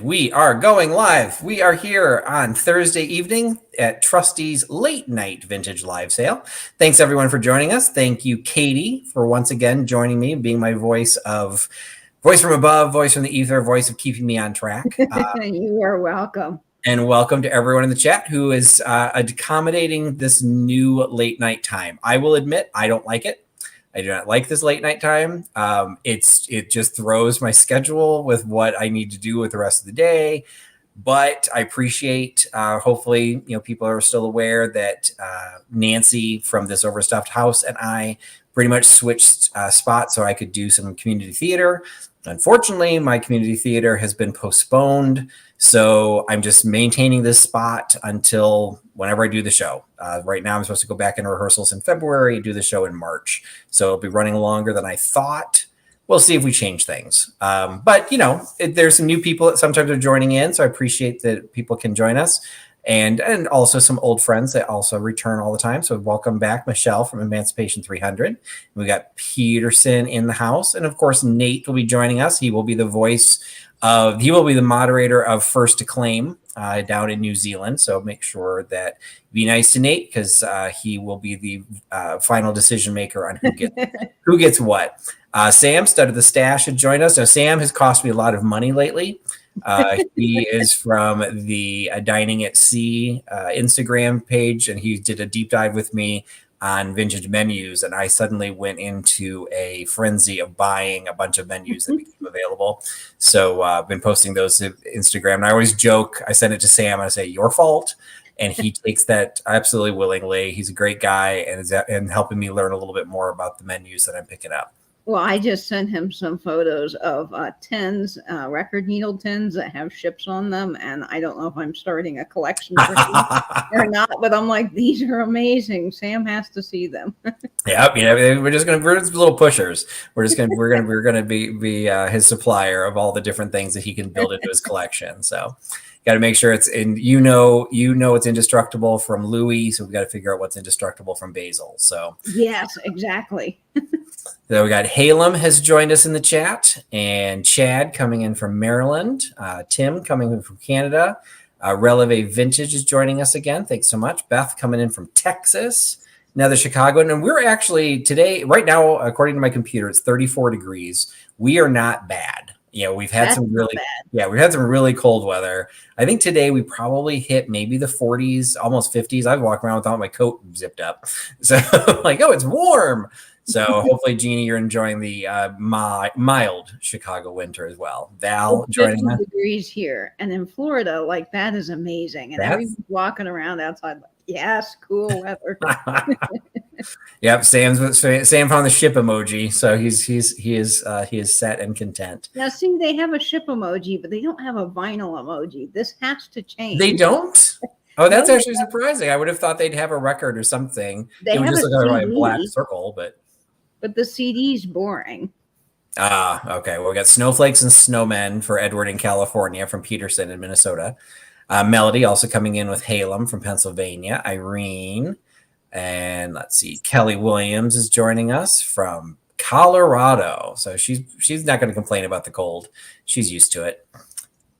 We are going live. We are here on Thursday evening at Trusty's late night vintage live sale. Thanks everyone for joining us. Thank you, Katie, for once again joining me, being my voice from above, voice from the ether, voice of keeping me on track. You are welcome. And welcome to everyone in the chat who is accommodating this new late night time. I will admit, I don't like it. I do not like this late night time. It just throws my schedule with what I need to do with the rest of the day. But I appreciate, hopefully, people are still aware that Nancy from This Overstuffed House and I pretty much switched spots so I could do some community theater. Unfortunately, my community theater has been postponed. So I'm just maintaining this spot until whenever I do the show. Right now, I'm supposed to go back in rehearsals in February and do the show in March. So it'll be running longer than I thought. We'll see if we change things. But, there's some new people that sometimes are joining in. So I appreciate that people can join us. And also some old friends that also return all the time. So welcome back, Michelle from Emancipation 300. We got Peterson in the house. And of course, Nate will be joining us. He will be the moderator of First to Claim down in New Zealand. So make sure that be nice to Nate because he will be the final decision maker on who gets what. Sam, Stud of the Stash, had joined us. Now, Sam has cost me a lot of money lately. He is from the Dining at Sea Instagram page, and he did a deep dive with me on vintage menus, and I suddenly went into a frenzy of buying a bunch of menus that became available. So I've been posting those to Instagram, and I always joke, I send it to Sam, I say, your fault. And he takes that absolutely willingly. He's a great guy and helping me learn a little bit more about the menus that I'm picking up. Well, I just sent him some photos of tins, record needle tins that have ships on them. And I don't know if I'm starting a collection for or not, but I'm like, these are amazing. Sam has to see them. Yeah, we're just little pushers. We're gonna be his supplier of all the different things that he can build into his collection. So got to make sure it's in, it's indestructible from Louis. So we got to figure out what's indestructible from Basil. So yes, exactly. So we got Halem has joined us in the chat, and Chad coming in from Maryland, Tim coming in from Canada, Releve Vintage is joining us again. Thanks so much. Beth coming in from Texas, another Chicagoan, and we're actually today, right now, according to my computer, it's 34 degrees. We are not bad. We've had we've had some really cold weather. I think today we probably hit maybe the 40s, almost 50s. I've walked around without my coat zipped up. So like, oh, it's warm. So hopefully, Jeannie, you're enjoying the mild Chicago winter as well. Val joining us. 50 degrees here, and in Florida, like that is amazing. And everyone's walking around outside, like, yes, cool weather. Yep, Sam found the ship emoji, so he is set and content. Now, see, they have a ship emoji, but they don't have a vinyl emoji. This has to change. They don't. Oh, that's actually surprising. I would have thought they'd have a record or something. It would just look like a black circle, but the CD's boring. Okay. Well, we got Snowflakes and Snowmen for Edward in California from Peterson in Minnesota. Melody also coming in with Halem from Pennsylvania. Irene. And let's see, Kelly Williams is joining us from Colorado. So she's not going to complain about the cold. She's used to it.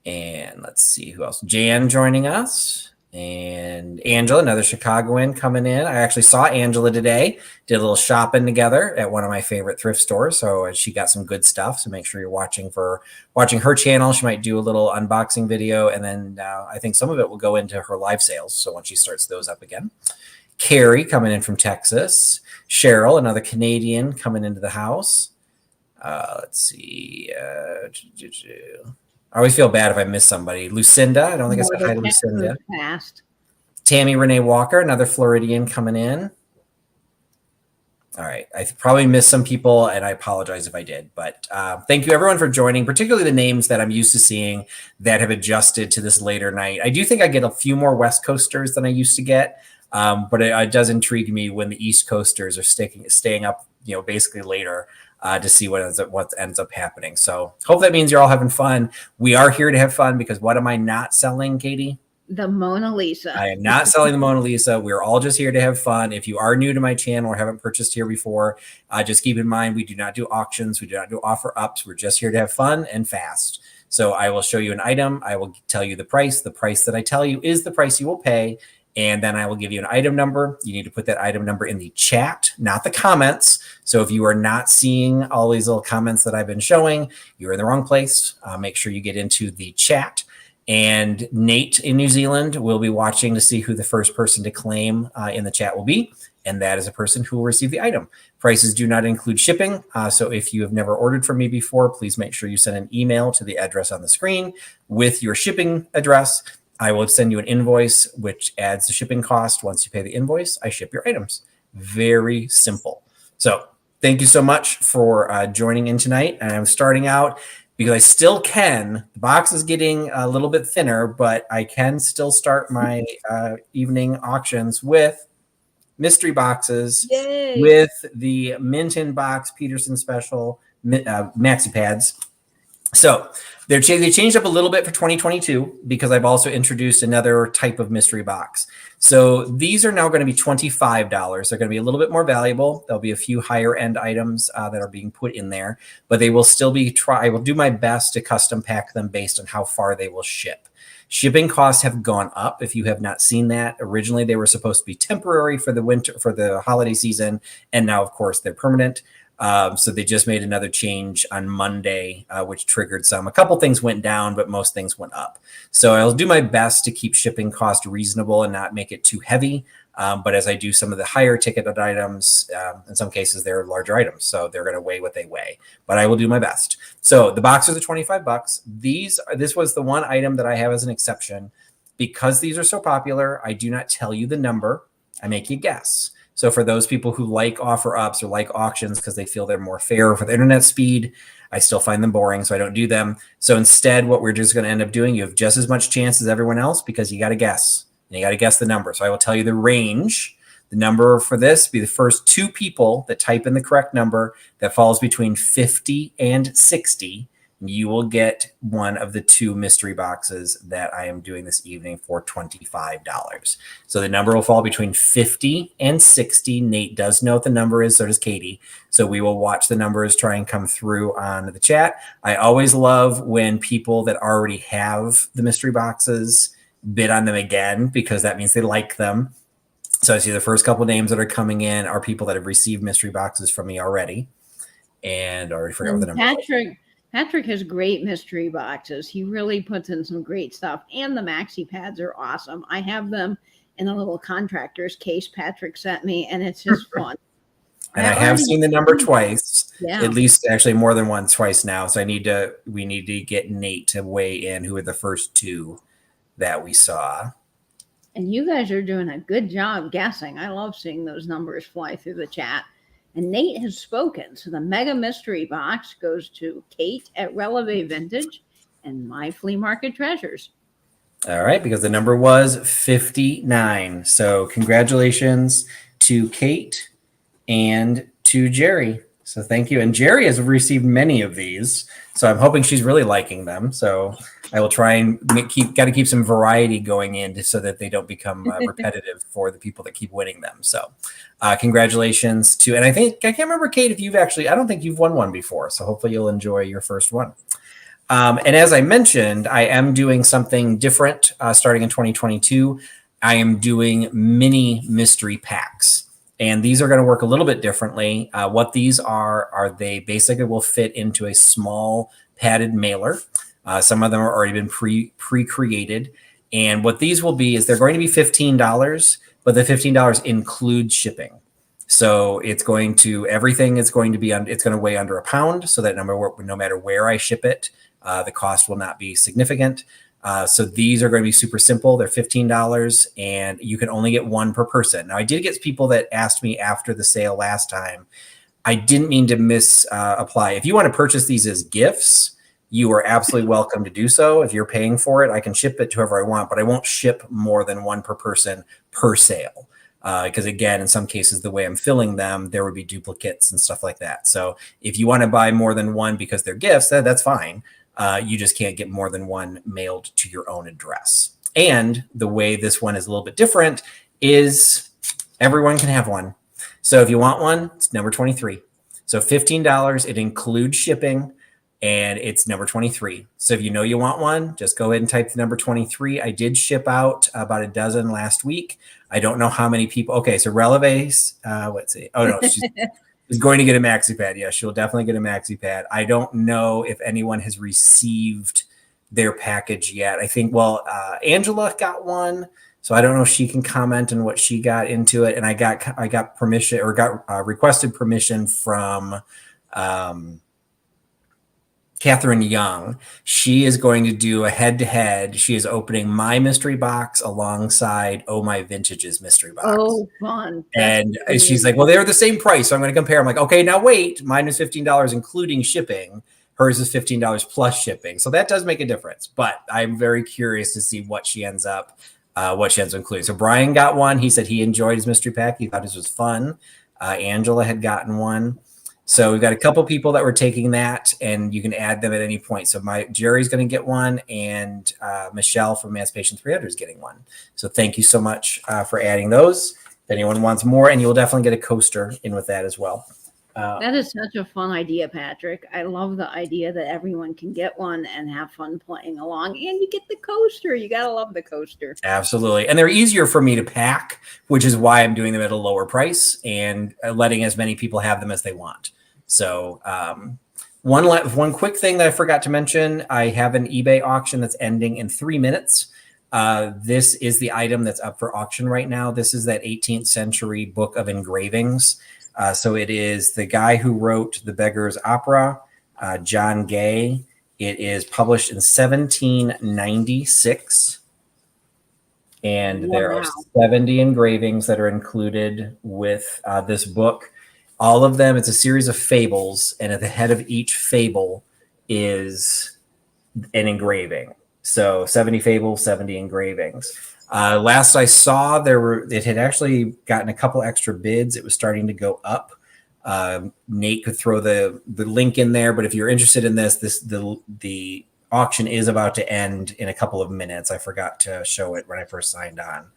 And let's see who else. Jan joining us. And Angela, another Chicagoan coming in. I actually saw Angela today. Did a little shopping together at one of my favorite thrift stores. So she got some good stuff. So make sure you're watching her channel. She might do a little unboxing video. And then I think some of it will go into her live sales. So once she starts those up again. Carrie coming in from Texas. Cheryl, another Canadian coming into the house. Let's see. I always feel bad if I miss somebody. Lucinda, I don't think I said hi to Lucinda. Tammy Renee Walker, another Floridian coming in. All right. I probably missed some people, and I apologize if I did. But thank you, everyone, for joining, particularly the names that I'm used to seeing that have adjusted to this later night. I do think I get a few more West Coasters than I used to get. But it does intrigue me when the East Coasters are staying up, basically later to see what ends up happening. So hope that means you're all having fun. We are here to have fun because what am I not selling, Katie? The Mona Lisa. I am not selling the Mona Lisa. We're all just here to have fun. If you are new to my channel or haven't purchased here before, just keep in mind we do not do auctions. We do not do offer ups. We're just here to have fun and fast. So I will show you an item. I will tell you the price. The price that I tell you is the price you will pay. And then I will give you an item number. You need to put that item number in the chat, not the comments. So if you are not seeing all these little comments that I've been showing, you're in the wrong place. Make sure you get into the chat. And Nate in New Zealand will be watching to see who the first person to claim in the chat will be. And that is a person who will receive the item. Prices do not include shipping. So if you have never ordered from me before, please make sure you send an email to the address on the screen with your shipping address. I will send you an invoice, which adds the shipping cost. Once you pay the invoice, I ship your items. Very simple. So thank you so much for joining in tonight. And I'm starting out because I still can. The box is getting a little bit thinner, but I can still start my evening auctions with mystery boxes. Yay. With the Mint in Box Peterson Special maxi pads. So they changed up a little bit for 2022 because I've also introduced another type of mystery box. So these are now going to be $25. They're going to be a little bit more valuable. There'll be a few higher end items that are being put in there, but they will still be I will do my best to custom pack them based on how far they will ship. Shipping costs have gone up. If you have not seen that, originally they were supposed to be temporary for the holiday season, and now of course they're permanent. So they just made another change on Monday, which triggered some. A couple things went down, but most things went up. So I'll do my best to keep shipping cost reasonable and not make it too heavy. But as I do some of the higher ticketed items, in some cases they're larger items, so they're going to weigh what they weigh. But I will do my best. So the boxes are $25. This was the one item that I have as an exception. Because these are so popular, I do not tell you the number. I make you guess. So for those people who like offer ups or like auctions because they feel they're more fair for the internet speed, I still find them boring, so I don't do them. So instead, what we're just going to end up doing, you have just as much chance as everyone else because you got to guess. And you got to guess the number. So I will tell you the range. The number for this be the first two people that type in the correct number that falls between 50 and 60. You will get one of the two mystery boxes that I am doing this evening for $25. So the number will fall between 50 and 60. Nate does know what the number is, so does Katie. So we will watch the numbers try and come through on the chat. I always love when people that already have the mystery boxes bid on them again because that means they like them. So I see the first couple names that are coming in are people that have received mystery boxes from me already. And I already forgot what the number Patrick has great mystery boxes. He really puts in some great stuff. And the maxi pads are awesome. I have them in a little contractor's case Patrick sent me, and it's just fun. And I have seen the number twice, yeah. At least actually more than once, twice now. So we need to get Nate to weigh in who are the first two that we saw. And you guys are doing a good job guessing. I love seeing those numbers fly through the chat. And Nate has spoken. So the mega mystery box goes to Kate at Releve Vintage and My Flea Market Treasures. All right, because the number was 59. So congratulations to Kate and to Jerry. So thank you. And Jerry has received many of these. So I'm hoping she's really liking them. So I will try and got to keep some variety going in so that they don't become repetitive for the people that keep winning them. So congratulations to, and I can't remember, Kate, if you've actually, I don't think you've won one before. So hopefully you'll enjoy your first one. And as I mentioned, I am doing something different starting in 2022. I am doing mini mystery packs. And these are going to work a little bit differently. What these are they basically will fit into a small padded mailer. Some of them are already been pre-created. And what these will be is they're going to be $15, but the $15 includes shipping. So it's going to, everything is going to be, it's going to weigh under a pound. So that no matter where I ship it, the cost will not be significant. So these are going to be super simple. They're $15 and you can only get one per person. Now I did get people that asked me after the sale last time. I didn't mean to misapply. If you want to purchase these as gifts, you are absolutely welcome to do so. If you're paying for it, I can ship it to whoever I want, but I won't ship more than one per person per sale. Because again, in some cases, the way I'm filling them, there would be duplicates and stuff like that. So if you want to buy more than one because they're gifts, that's fine. You just can't get more than one mailed to your own address. And the way this one is a little bit different is everyone can have one. So if you want one, it's number 23. So $15, it includes shipping. and it's number 23. So if you know you want one, just go ahead and type the number 23. I did ship out about a dozen last week. I don't know how many people. Okay, so Releves, let's see. Oh no, she's going to get a maxi pad. Yeah, she'll definitely get a maxi pad. I don't know if anyone has received their package yet. I think, Angela got one, so I don't know if she can comment on what she got into it. And I got permission, or got requested permission from Catherine Young. She is going to do a head-to-head. She is opening my mystery box alongside Oh My Vintage's mystery box. Oh, fun. And she's like, well, they're the same price, so I'm going to compare. I'm like, okay, now wait, mine is $15 including shipping. Hers is $15 plus shipping. So that does make a difference. But I'm very curious to see what she ends up including. So Brian got one. He said he enjoyed his mystery pack. He thought this was fun. Angela had gotten one. So we've got a couple people that were taking that, and you can add them at any point. So Jerry's going to get one, and Michelle from Emancipation 300 is getting one. So thank you so much for adding those. If anyone wants more, and you'll definitely get a coaster in with that as well. That is such a fun idea, Patrick. I love the idea that everyone can get one and have fun playing along, and you get the coaster. You got to love the coaster. Absolutely. And they're easier for me to pack, which is why I'm doing them at a lower price and letting as many people have them as they want. So one quick thing that I forgot to mention, I have an eBay auction that's ending in 3 minutes. This is the item that's up for auction right now. This is that 18th century book of engravings. So it is the guy who wrote The Beggar's Opera, John Gay. It is published in 1796. And there are 70 engravings that are included with this book. All of them, it's a series of fables, and at the head of each fable is an engraving. So 70 fables, 70 engravings. Last I saw, it had actually gotten a couple extra bids. It was starting to go up. Nate could throw the link in there, but if you're interested in the auction is about to end in a couple of minutes. I forgot to show it when I first signed on.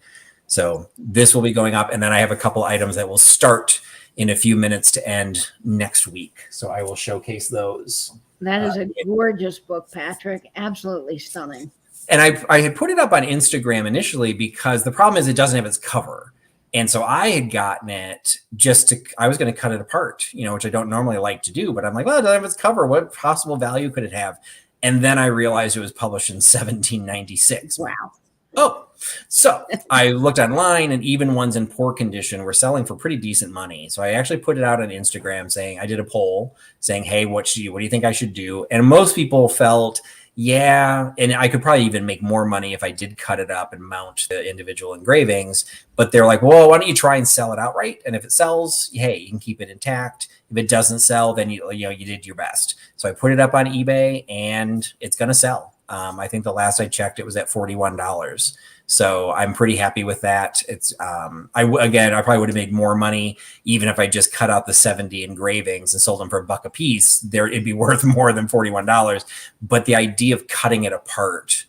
So this will be going up, and then I have a couple items that will start in a few minutes to end next week. So I will showcase those. That is a gorgeous book, Patrick. Absolutely stunning. And I had put it up on Instagram initially because the problem is it doesn't have its cover. And so I had gotten it I was going to cut it apart, which I don't normally like to do, but I'm like, well, it doesn't have its cover. What possible value could it have? And then I realized it was published in 1796. Wow. Oh, so I looked online, and even ones in poor condition were selling for pretty decent money. So I actually put it out on Instagram I did a poll saying, hey, what do you think I should do? And most people felt, yeah, and I could probably even make more money if I did cut it up and mount the individual engravings. But they're like, well, why don't you try and sell it outright? And if it sells, hey, you can keep it intact. If it doesn't sell, then you did your best. So I put it up on eBay, and it's going to sell. I think the last I checked, it was at $41. So I'm pretty happy with that. It's I probably would have made more money even if I just cut out the 70 engravings and sold them for $1 a piece. It'd be worth more than $41. But the idea of cutting it apart,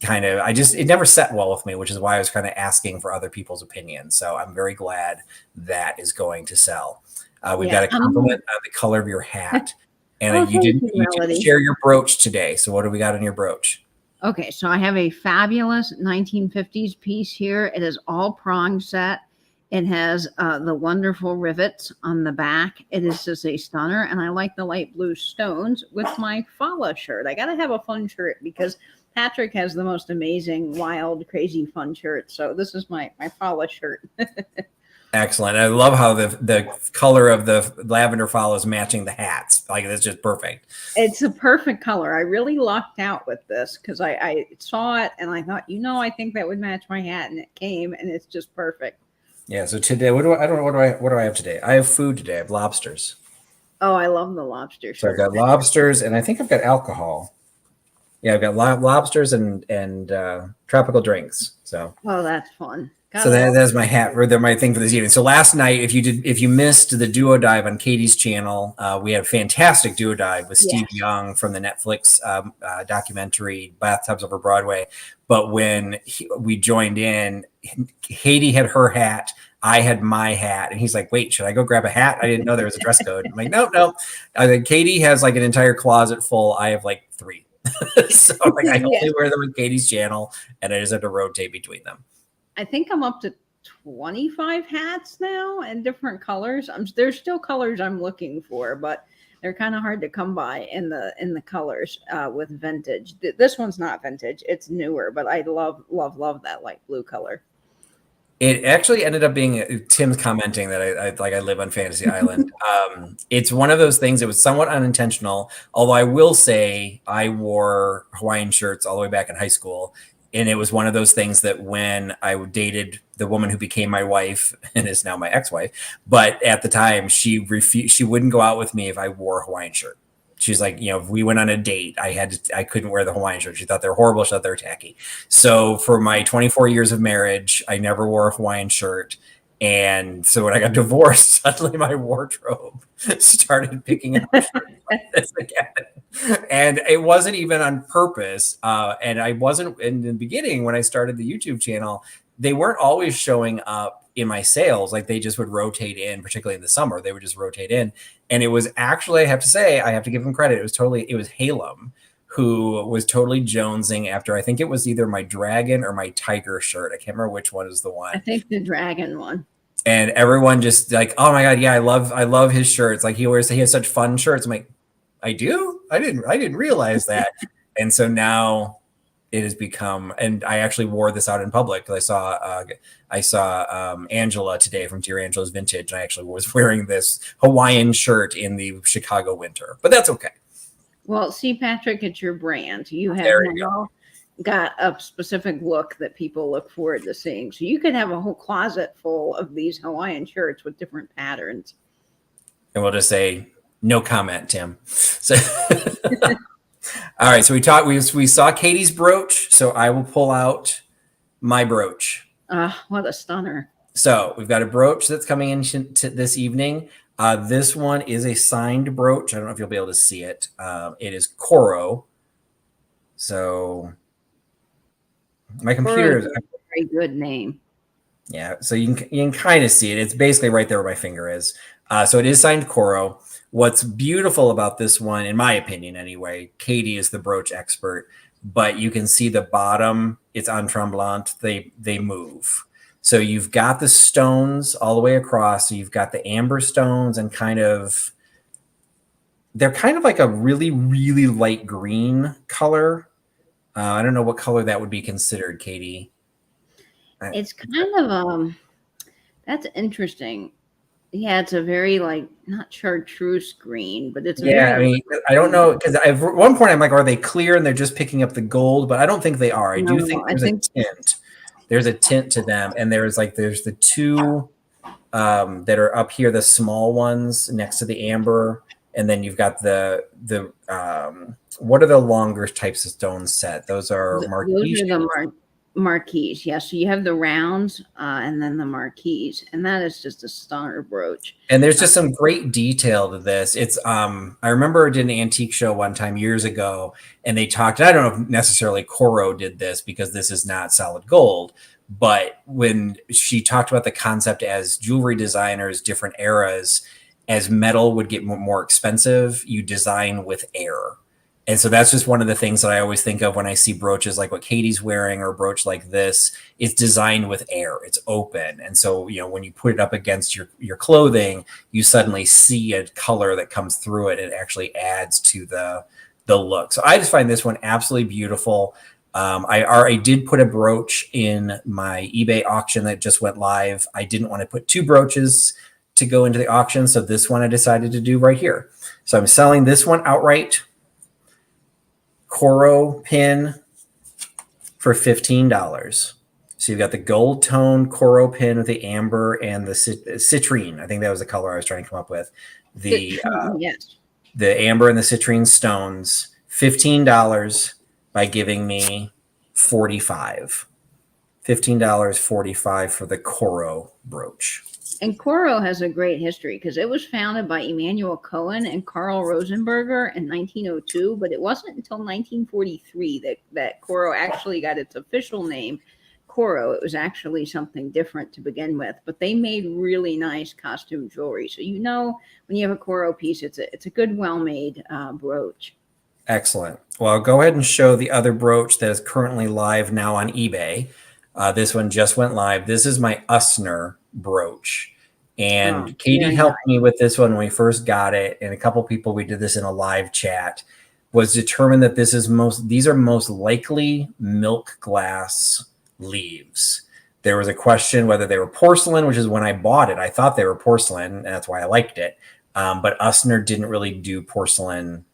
it never set well with me, which is why I was kind of asking for other people's opinions. So I'm very glad that is going to sell. We've got a compliment on the color of your hat. And you didn't share your brooch today. So what do we got on your brooch? Okay, so I have a fabulous 1950s piece here. It is all prong set. It has the wonderful rivets on the back. It is just a stunner. And I like the light blue stones with my Fala shirt. I got to have a fun shirt because Patrick has the most amazing, wild, crazy fun shirt. So this is my Fala shirt. Excellent. I love how the color of the lavender Fala is matching the hats. Like, that's just perfect. It's a perfect color. I really lucked out with this because I saw it and I thought, I think that would match my hat, and it came, and it's just perfect. Yeah. So today, what do I have today? I have food today. I have lobsters. Oh, I love the lobster shirt. So I've got lobsters, and I think I've got alcohol. Yeah, I've got lobsters and tropical drinks. So. Oh, that's fun. So that's my hat, or my thing for this evening. So last night, if you missed the duo dive on Katie's channel, we had a fantastic duo dive with Steve Young from the Netflix documentary Bathtubs Over Broadway. But when we joined in, Katie had her hat, I had my hat. And he's like, wait, should I go grab a hat? I didn't know there was a dress code. I'm like, no. I think Katie has like an entire closet full. I have like 3. So like I only wear them on Katie's channel, and I just have to rotate between them. I think I'm up to 25 hats now and different colors. There's still colors I'm looking for, but they're kind of hard to come by in the colors with vintage. This one's not vintage; it's newer, but I love that light blue color. It actually ended up being Tim's commenting that I live on Fantasy Island. It's one of those things. It was somewhat unintentional, although I will say I wore Hawaiian shirts all the way back in high school. And it was one of those things that when I dated the woman who became my wife and is now my ex-wife, but at the time she refused, she wouldn't go out with me if I wore a Hawaiian shirt. She's like, if we went on a date, I couldn't wear the Hawaiian shirt. She thought they're horrible. She thought they're tacky. So for my 24 years of marriage, I never wore a Hawaiian shirt. And so when I got divorced, suddenly my wardrobe started picking up shirts like this again. And it wasn't even on purpose. And I wasn't in the beginning when I started the YouTube channel, they weren't always showing up in my sales. Like they just would rotate in, particularly in the summer, they would just rotate in. And it was actually, I have to say, I have to give him credit. It was Halem who was totally jonesing after, I think it was either my dragon or my tiger shirt. I can't remember which one is the one. I think the dragon one. And everyone just like, oh my God, yeah, I love his shirts. Like he has such fun shirts. I'm like, I do? I didn't realize that. And so now it has become, and I actually wore this out in public because I saw Angela today from Dear Angela's Vintage. And I actually was wearing this Hawaiian shirt in the Chicago winter, but that's okay. Well, see, Patrick, it's your brand. You have got a specific look that people look forward to seeing. So you could have a whole closet full of these Hawaiian shirts with different patterns. And we'll just say, no comment, Tim. So, all right. So we saw Katie's brooch. So I will pull out my brooch. What a stunner. So we've got a brooch that's coming in this evening. This one is a signed brooch. I don't know if you'll be able to see it. It is Coro. So my computer is a very good name. Yeah, so you can kind of see it. It's basically right there where my finger is. So it is signed Coro. What's beautiful about this one, in my opinion anyway, Katie is the brooch expert, but you can see the bottom. It's en tremblant. They move. So you've got the stones all the way across. So you've got the amber stones and they're kind of like a really, really light green color. I don't know what color that would be considered, Katie. It's kind of that's interesting. Yeah, it's a very not chartreuse green, but it's I don't know because at one point I'm like, are they clear and they're just picking up the gold? But I don't think they are. I do think there's a tint. There's a tint to them, and there's the two that are up here, the small ones next to the amber, and then you've got the what are the longer types of stones set? Those are marquise. Those are the marquise, yeah. So you have the rounds and then the marquise, and that is just a stunner brooch. And there's just some great detail to this. It's I remember I did an antique show one time years ago, and they talked. I don't know if necessarily Coro did this because this is not solid gold, but when she talked about the concept as jewelry designers, different eras, as metal would get more expensive, you design with air. And so that's just one of the things that I always think of when I see brooches like what Katie's wearing or a brooch like this. It's designed with air. It's open. And so, when you put it up against your clothing, you suddenly see a color that comes through it. It actually adds to the look. So I just find this one absolutely beautiful. I did put a brooch in my eBay auction that just went live. I didn't want to put two brooches to go into the auction. So this one I decided to do right here. So I'm selling this one outright. Coro pin for $15. So you've got the gold tone Coro pin with the amber and the citrine. I think that was the color I was trying to come up with. Yes. The amber and the citrine stones, $15 by giving me $45. $15, $45 for the Coro brooch. And Coro has a great history because it was founded by Emanuel Cohen and Carl Rosenberger in 1902, but it wasn't until 1943 that Coro actually got its official name, Coro. It was actually something different to begin with, but they made really nice costume jewelry. So you know when you have a Coro piece, it's a good, well-made brooch. Excellent. Well, I'll go ahead and show the other brooch that is currently live now on eBay. This one just went live. This is my Usner brooch. And Katie helped me with this one when we first got it. And a couple people, we did this in a live chat, was determined that these are most likely milk glass leaves. There was a question whether they were porcelain, which is when I bought it. I thought they were porcelain, and that's why I liked it. But Usner didn't really do porcelain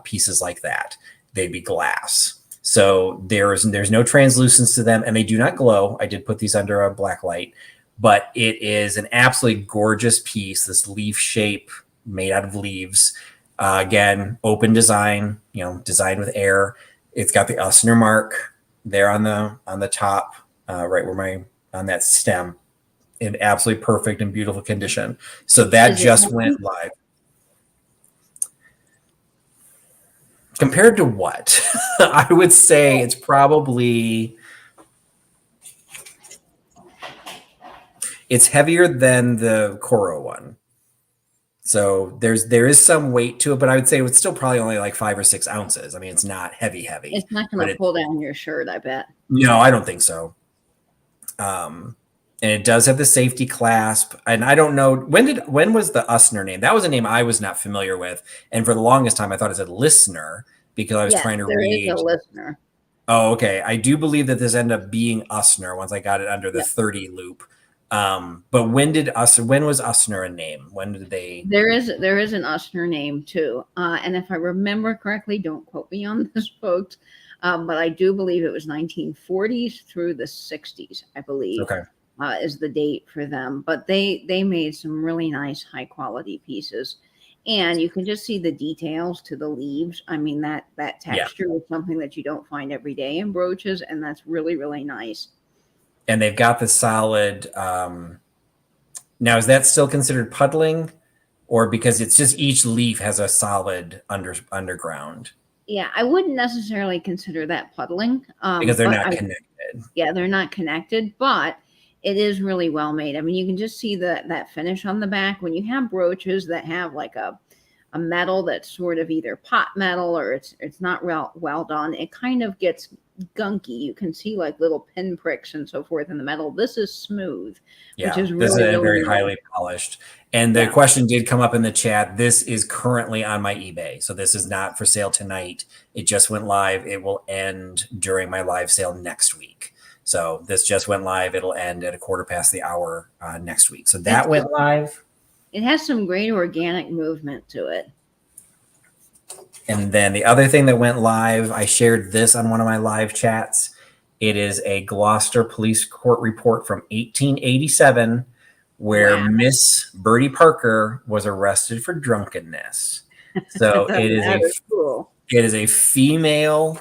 pieces like that. They'd be glass. So there's no translucence to them, and they do not glow. I did put these under a black light, but it is an absolutely gorgeous piece. This leaf shape made out of leaves. Again, open design, designed with air. It's got the Usner mark there on the top, right where on that stem, in absolutely perfect and beautiful condition. So that just went live. Compared to what? I would say it's probably, it's heavier than the Coro one. So there is some weight to it, but I would say it's still probably only like 5 or 6 ounces. I mean, it's not heavy. It's not going to pull down your shirt, I bet. No, I don't think so. And it does have the safety clasp. And I don't know, when was the Usner name? That was a name I was not familiar with. And for the longest time, I thought it said listener because I was trying to read. There is a listener. Oh, okay. I do believe that this ended up being Usner once I got it under the 30 loop. But when was Usner a name? When did they? There is an Usner name too. And if I remember correctly, don't quote me on this, folks. But I do believe it was 1940s through the 60s, I believe. Okay. Is the date for them. But they made some really nice high quality pieces. And you can just see the details to the leaves. I mean, that texture is something that you don't find every day in brooches, and that's really, really nice. And they've got the solid. Now, is that still considered puddling, or because it's just each leaf has a solid underground? Yeah, I wouldn't necessarily consider that puddling because they're not connected. Yeah, they're not connected, but it is really well made. I mean, you can just see that finish on the back. When you have brooches that have like a metal that's sort of either pot metal or it's not well done, it kind of gets gunky. You can see like little pinpricks and so forth in the metal. This is smooth, which is really, this is really very highly polished. And the question did come up in the chat. This is currently on my eBay. So this is not for sale tonight. It just went live. It will end during my live sale next week. So this just went live. It'll end at 1:15 next week. So that went live. It has some great organic movement to it. And then the other thing that went live, I shared this on one of my live chats. It is a Gloucester Police Court report from 1887 where Miss Bertie Parker was arrested for drunkenness. So it is a female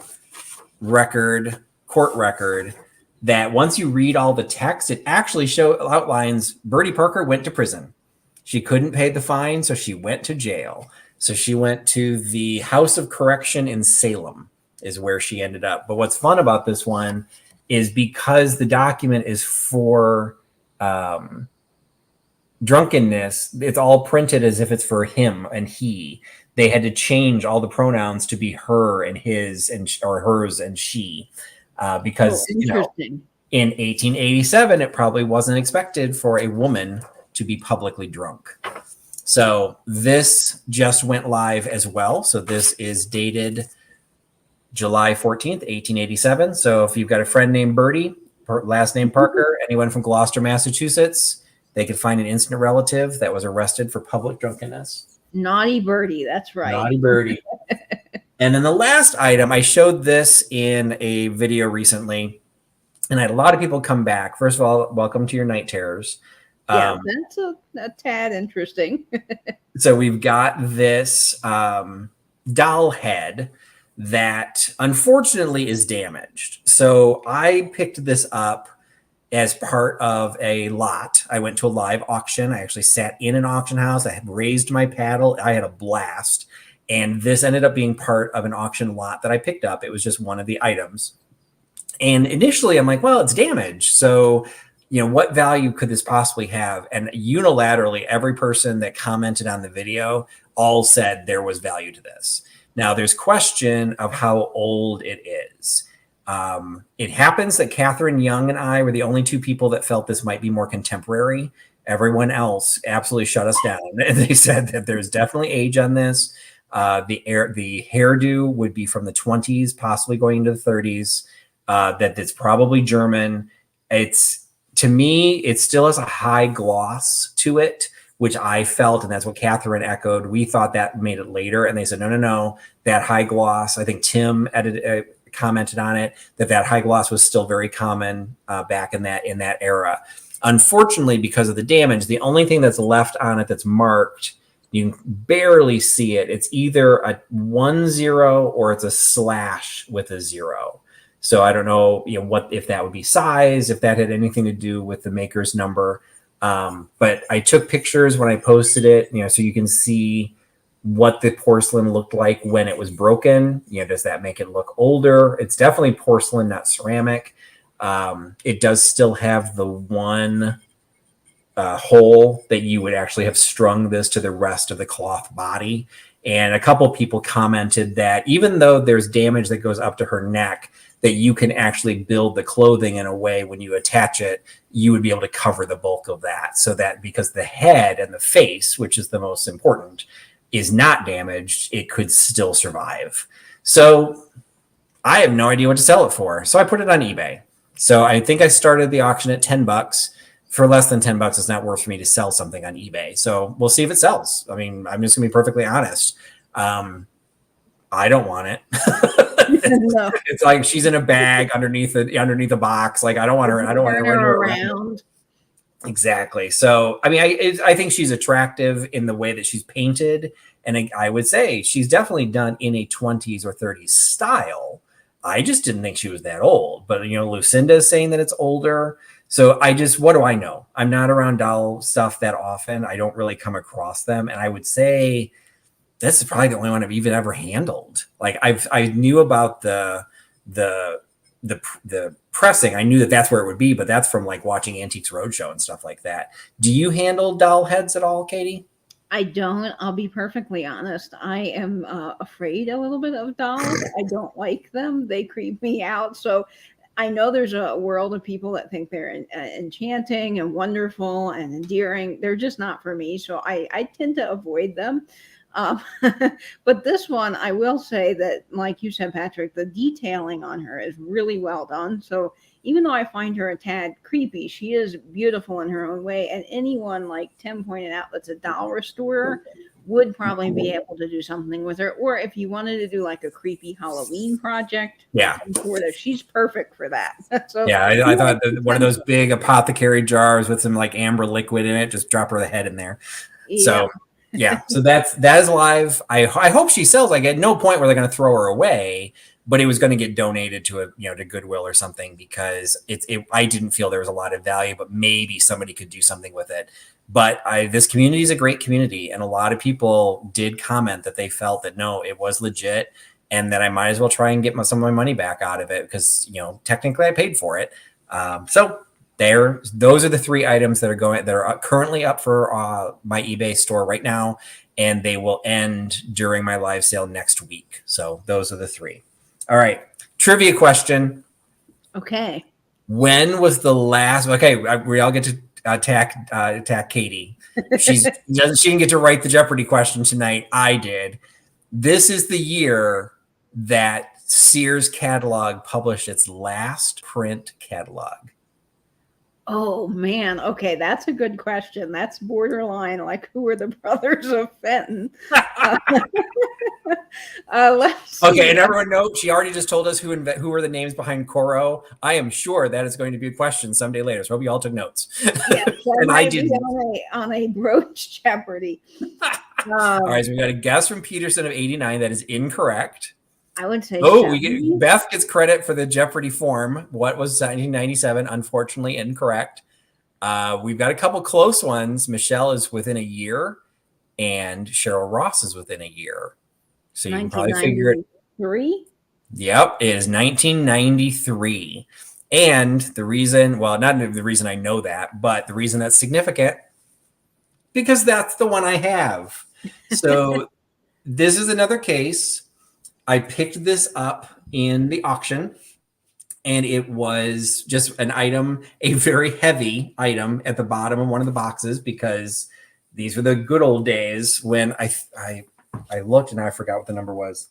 court record that once you read all the text, it actually outlines Bertie Parker went to prison. She couldn't pay the fine, so she went to jail. So she went to the House of Correction in Salem is where she ended up. But what's fun about this one is because the document is for drunkenness, it's all printed as if it's for him and he. They had to change all the pronouns to be her and his or hers and she. Because in 1887, it probably wasn't expected for a woman to be publicly drunk. So this just went live as well. So this is dated July 14th, 1887. So if you've got a friend named Bertie, last name Parker, anyone from Gloucester, Massachusetts, they could find an instant relative that was arrested for public drunkenness. Naughty Bertie, that's right. Naughty Bertie. And then the last item, I showed this in a video recently, and I had a lot of people come back. First of all, welcome to your night terrors. Yeah, that's a tad interesting. So we've got this doll head that unfortunately is damaged. So I picked this up as part of a lot. I went to a live auction. I actually sat in an auction house. I had raised my paddle. I had a blast. And this ended up being part of an auction lot that I picked up. It was just one of the items. And initially I'm like, well, it's damaged. So, what value could this possibly have? And unilaterally, every person that commented on the video all said there was value to this. Now, there's question of how old it is. It happens that Catherine Young and I were the only two people that felt this might be more contemporary. Everyone else absolutely shut us down. And they said that there's definitely age on this. The hairdo would be from the 20s, possibly going into the 30s. That it's probably German. To me, it still has a high gloss to it, which I felt, and that's what Catherine echoed. We thought that made it later, and they said, no, that high gloss. I think Tim commented on it, that high gloss was still very common back in that era. Unfortunately, because of the damage, the only thing that's left on it that's marked, you can barely see it. It's either a 10 or it's a slash with a 0. So I don't know, what if that would be size, if that had anything to do with the maker's number. But I took pictures when I posted it, so you can see what the porcelain looked like when it was broken. Does that make it look older? It's definitely porcelain, not ceramic. It does still have the one hole that you would actually have strung this to the rest of the cloth body. And a couple people commented that even though there's damage that goes up to her neck, that you can actually build the clothing in a way when you attach it, you would be able to cover the bulk of that. So that because the head and the face, which is the most important, is not damaged, it could still survive. So I have no idea what to sell it for. So I put it on eBay. So I think I started the auction at $10. For less than $10, it's not worth for me to sell something on eBay. So we'll see if it sells. I mean, I'm just gonna be perfectly honest. I don't want it. No. It's like she's in a bag underneath a box. Like I don't want her around. Exactly. So I mean, I think she's attractive in the way that she's painted, and I would say she's definitely done in a 20s or 30s style. I just didn't think she was that old. But Lucinda is saying that it's older. So what do I know? I'm not around doll stuff that often. I don't really come across them, and I would say this is probably the only one I've even ever handled. Like I knew about the pressing. I knew that that's where it would be, but that's from like watching Antiques Roadshow and stuff like that. Do you handle doll heads at all, Katie? I don't. I'll be perfectly honest. I am afraid a little bit of dolls. I don't like them. They creep me out. So I know there's a world of people that think they're enchanting and wonderful and endearing. They're just not for me. So I tend to avoid them. But this one, I will say that, like you said, Patrick, the detailing on her is really well done. So even though I find her a tad creepy, she is beautiful in her own way. And anyone, like Tim pointed out, that's a doll restorer would probably be able to do something with her. Or if you wanted to do like a creepy Halloween project, she's perfect for that. So yeah, I thought one of those big apothecary jars with some like amber liquid in it, just drop her the head in there. Yeah. So yeah, so that is live. I hope she sells. Like at no point were they going to throw her away, but it was going to get donated to to Goodwill or something, because I didn't feel there was a lot of value, but maybe somebody could do something with it. But this community is a great community, and a lot of people did comment that they felt that no, it was legit, and that I might as well try and get some of my money back out of it, because technically I paid for it. So those are the 3 items that are currently up for my eBay store right now, and they will end during my live sale next week. So those are the 3. All right, trivia question. Okay. When was the last? Okay, we all get to attack Katie. She didn't get to write the Jeopardy question tonight. I did. This is the year that Sears catalog published its last print catalog. Oh man, okay, that's a good question. That's borderline like, who are the brothers of Fenton? Okay, and everyone knows she already just told us who were the names behind Coro. I am sure that is going to be a question someday later. So hope you all took notes. Yes, and I didn't. On a brooch Jeopardy. All right, so we got a guess from Peterson of 89 that is incorrect. I would say. Beth gets credit for the Jeopardy form. What was 1997? Unfortunately, incorrect. We've got a couple close ones. Michelle is within a year, and Cheryl Ross is within a year. So you can probably figure it. 3? Yep, it is 1993. And the reason, well, not the reason I know that, but the reason that's significant, because that's the one I have. So this is another case. I picked this up in the auction, and it was just an item, a very heavy item at the bottom of one of the boxes, because these were the good old days when I looked and I forgot what the number was.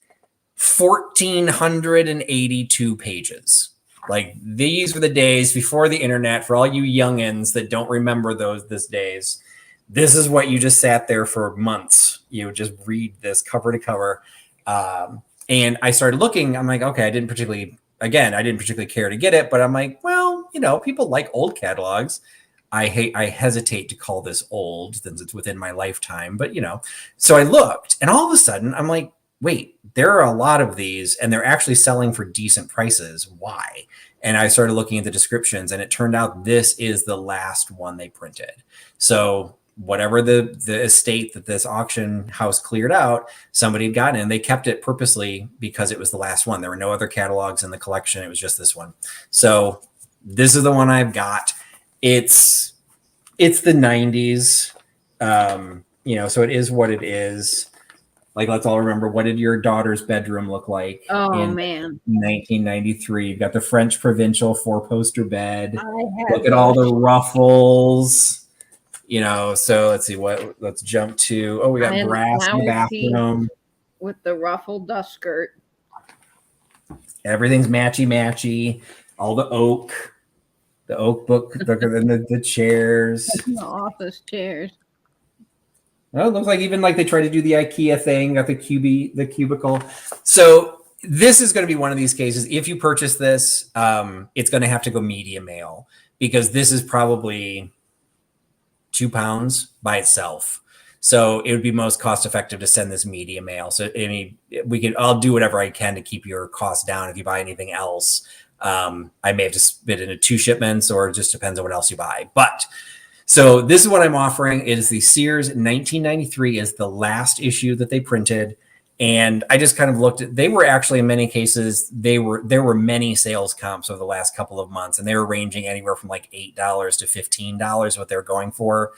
1,482 pages. Like, these were the days before the internet. For all you youngins that don't remember these days, this is what you just sat there for months. You would just read this cover to cover. And I started looking. I'm like, okay, I didn't particularly care to get it, but I'm like, well, people like old catalogs. I hesitate to call this old since it's within my lifetime, but so I looked, and all of a sudden I'm like, wait, there are a lot of these and they're actually selling for decent prices. Why? And I started looking at the descriptions, and it turned out this is the last one they printed. So whatever the estate that this auction house cleared out, somebody had gotten it, and they kept it purposely because it was the last one. There were no other catalogs in the collection. It was just this one. So this is the one I've got. It's the 90s. So it is what it is. Like, let's all remember, what did your daughter's bedroom look like in 1993? You've got the French provincial 4-poster bed. Look at all the ruffles. So let's see let's jump to, we got brass in the bathroom. With the ruffled dust skirt. Everything's matchy. All the oak book, the chairs. The office chairs. Well, it looks like even like they try to do the IKEA thing, got the cubicle. So this is going to be one of these cases. If you purchase this, it's going to have to go media mail, because this is probably 2 pounds by itself. So it would be most cost effective to send this media mail. So I'll do whatever I can to keep your costs down. If you buy anything else, I may have to split into 2 shipments, or it just depends on what else you buy. But so this is what I'm offering. It is the Sears 1993 is the last issue that they printed. And I just kind of looked at, they were actually, in many cases, there were many sales comps over the last couple of months, and they were ranging anywhere from like $8 to $15 what they're going for.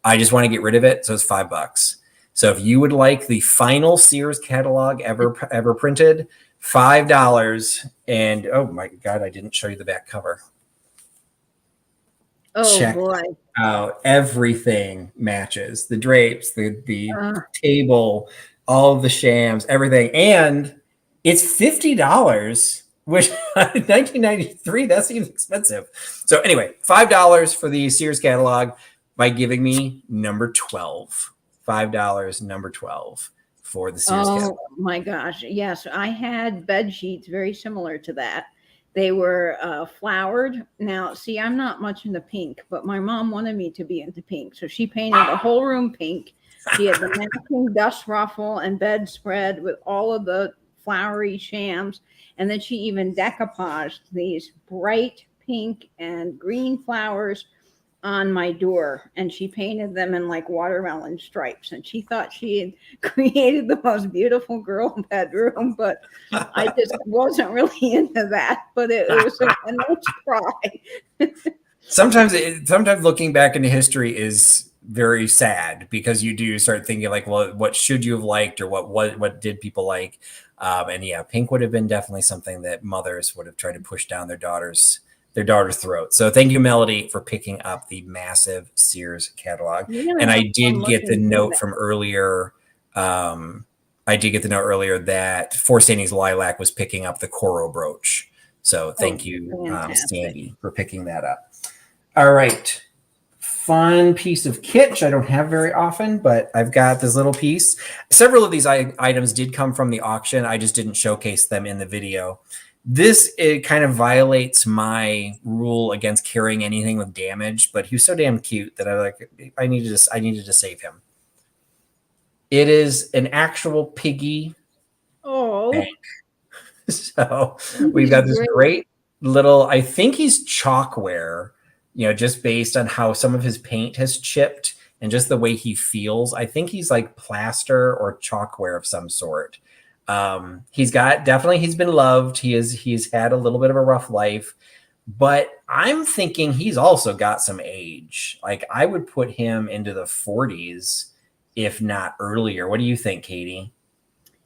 I just want to get rid of it. So it's $5. So if you would like the final Sears catalog ever printed, $5. And oh my God, I didn't show you the back cover. Oh, check boy. Out. Everything matches. The drapes, the table, all of the shams, everything. And it's $50, which in 1993, that seems expensive. So anyway, $5 for the Sears catalog by giving me number 12. $5, number 12 for the Sears catalog. Oh my gosh. Yes, I had bed sheets very similar to that. They were flowered. Now, see, I'm not much into pink, but my mom wanted me to be into pink. So she painted the whole room pink. She had the matching dust ruffle and bedspread with all of the flowery shams. And then she even decoupaged these bright pink and green flowers on my door, and she painted them in like watermelon stripes, and she thought she had created the most beautiful girl bedroom, but I just wasn't really into that. But it was a nice try. Sometimes looking back into history is very sad, because you do start thinking like, well, what should you have liked, or what did people like? And yeah, pink would have been definitely something that mothers would have tried to push down their daughter's throat. So thank you, Melody, for picking up the massive Sears catalog. And I did get the note from earlier. I did get the note earlier that For Sandy's Lilac was picking up the Coro Brooch. So thank you, Sandy, for picking that up. All right. Fun piece of kitsch I don't have very often, but I've got this little piece. Several of these items did come from the auction. I just didn't showcase them in the video. It kind of violates my rule against carrying anything with damage, but he was so damn cute that I needed to save him. It is an actual piggy bank. So we've got this great little, I think he's chalkware, just based on how some of his paint has chipped and just the way he feels. I think he's like plaster or chalkware of some sort. He's been loved. He's had a little bit of a rough life, but I'm thinking he's also got some age. Like I would put him into the 40s, if not earlier. What do you think, Katie?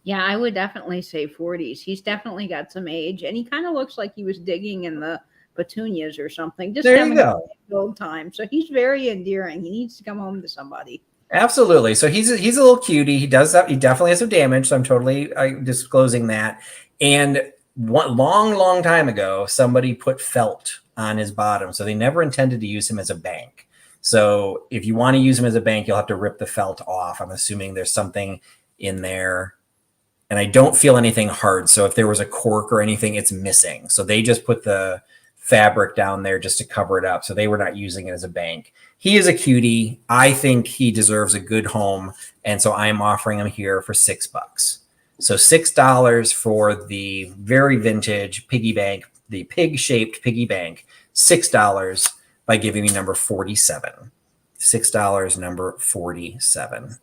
Yeah, I would definitely say 40s. He's definitely got some age, and he kind of looks like he was digging in the petunias or something. Just There you go. Old time. So he's very endearing. He needs to come home to somebody. Absolutely. So he's a little cutie. He definitely has some damage. So I'm totally disclosing that. And one long time ago, somebody put felt on his bottom. So they never intended to use him as a bank. So if you want to use him as a bank, you'll have to rip the felt off. I'm assuming there's something in there. And I don't feel anything hard. So if there was a cork or anything, it's missing. So they just put the fabric down there just to cover it up. So they were not using it as a bank. He is a cutie. I think he deserves a good home. And so I am offering him here for $6. So $6 for the very vintage piggy bank, the pig-shaped piggy bank. $6 by giving me number 47. $6, number 47.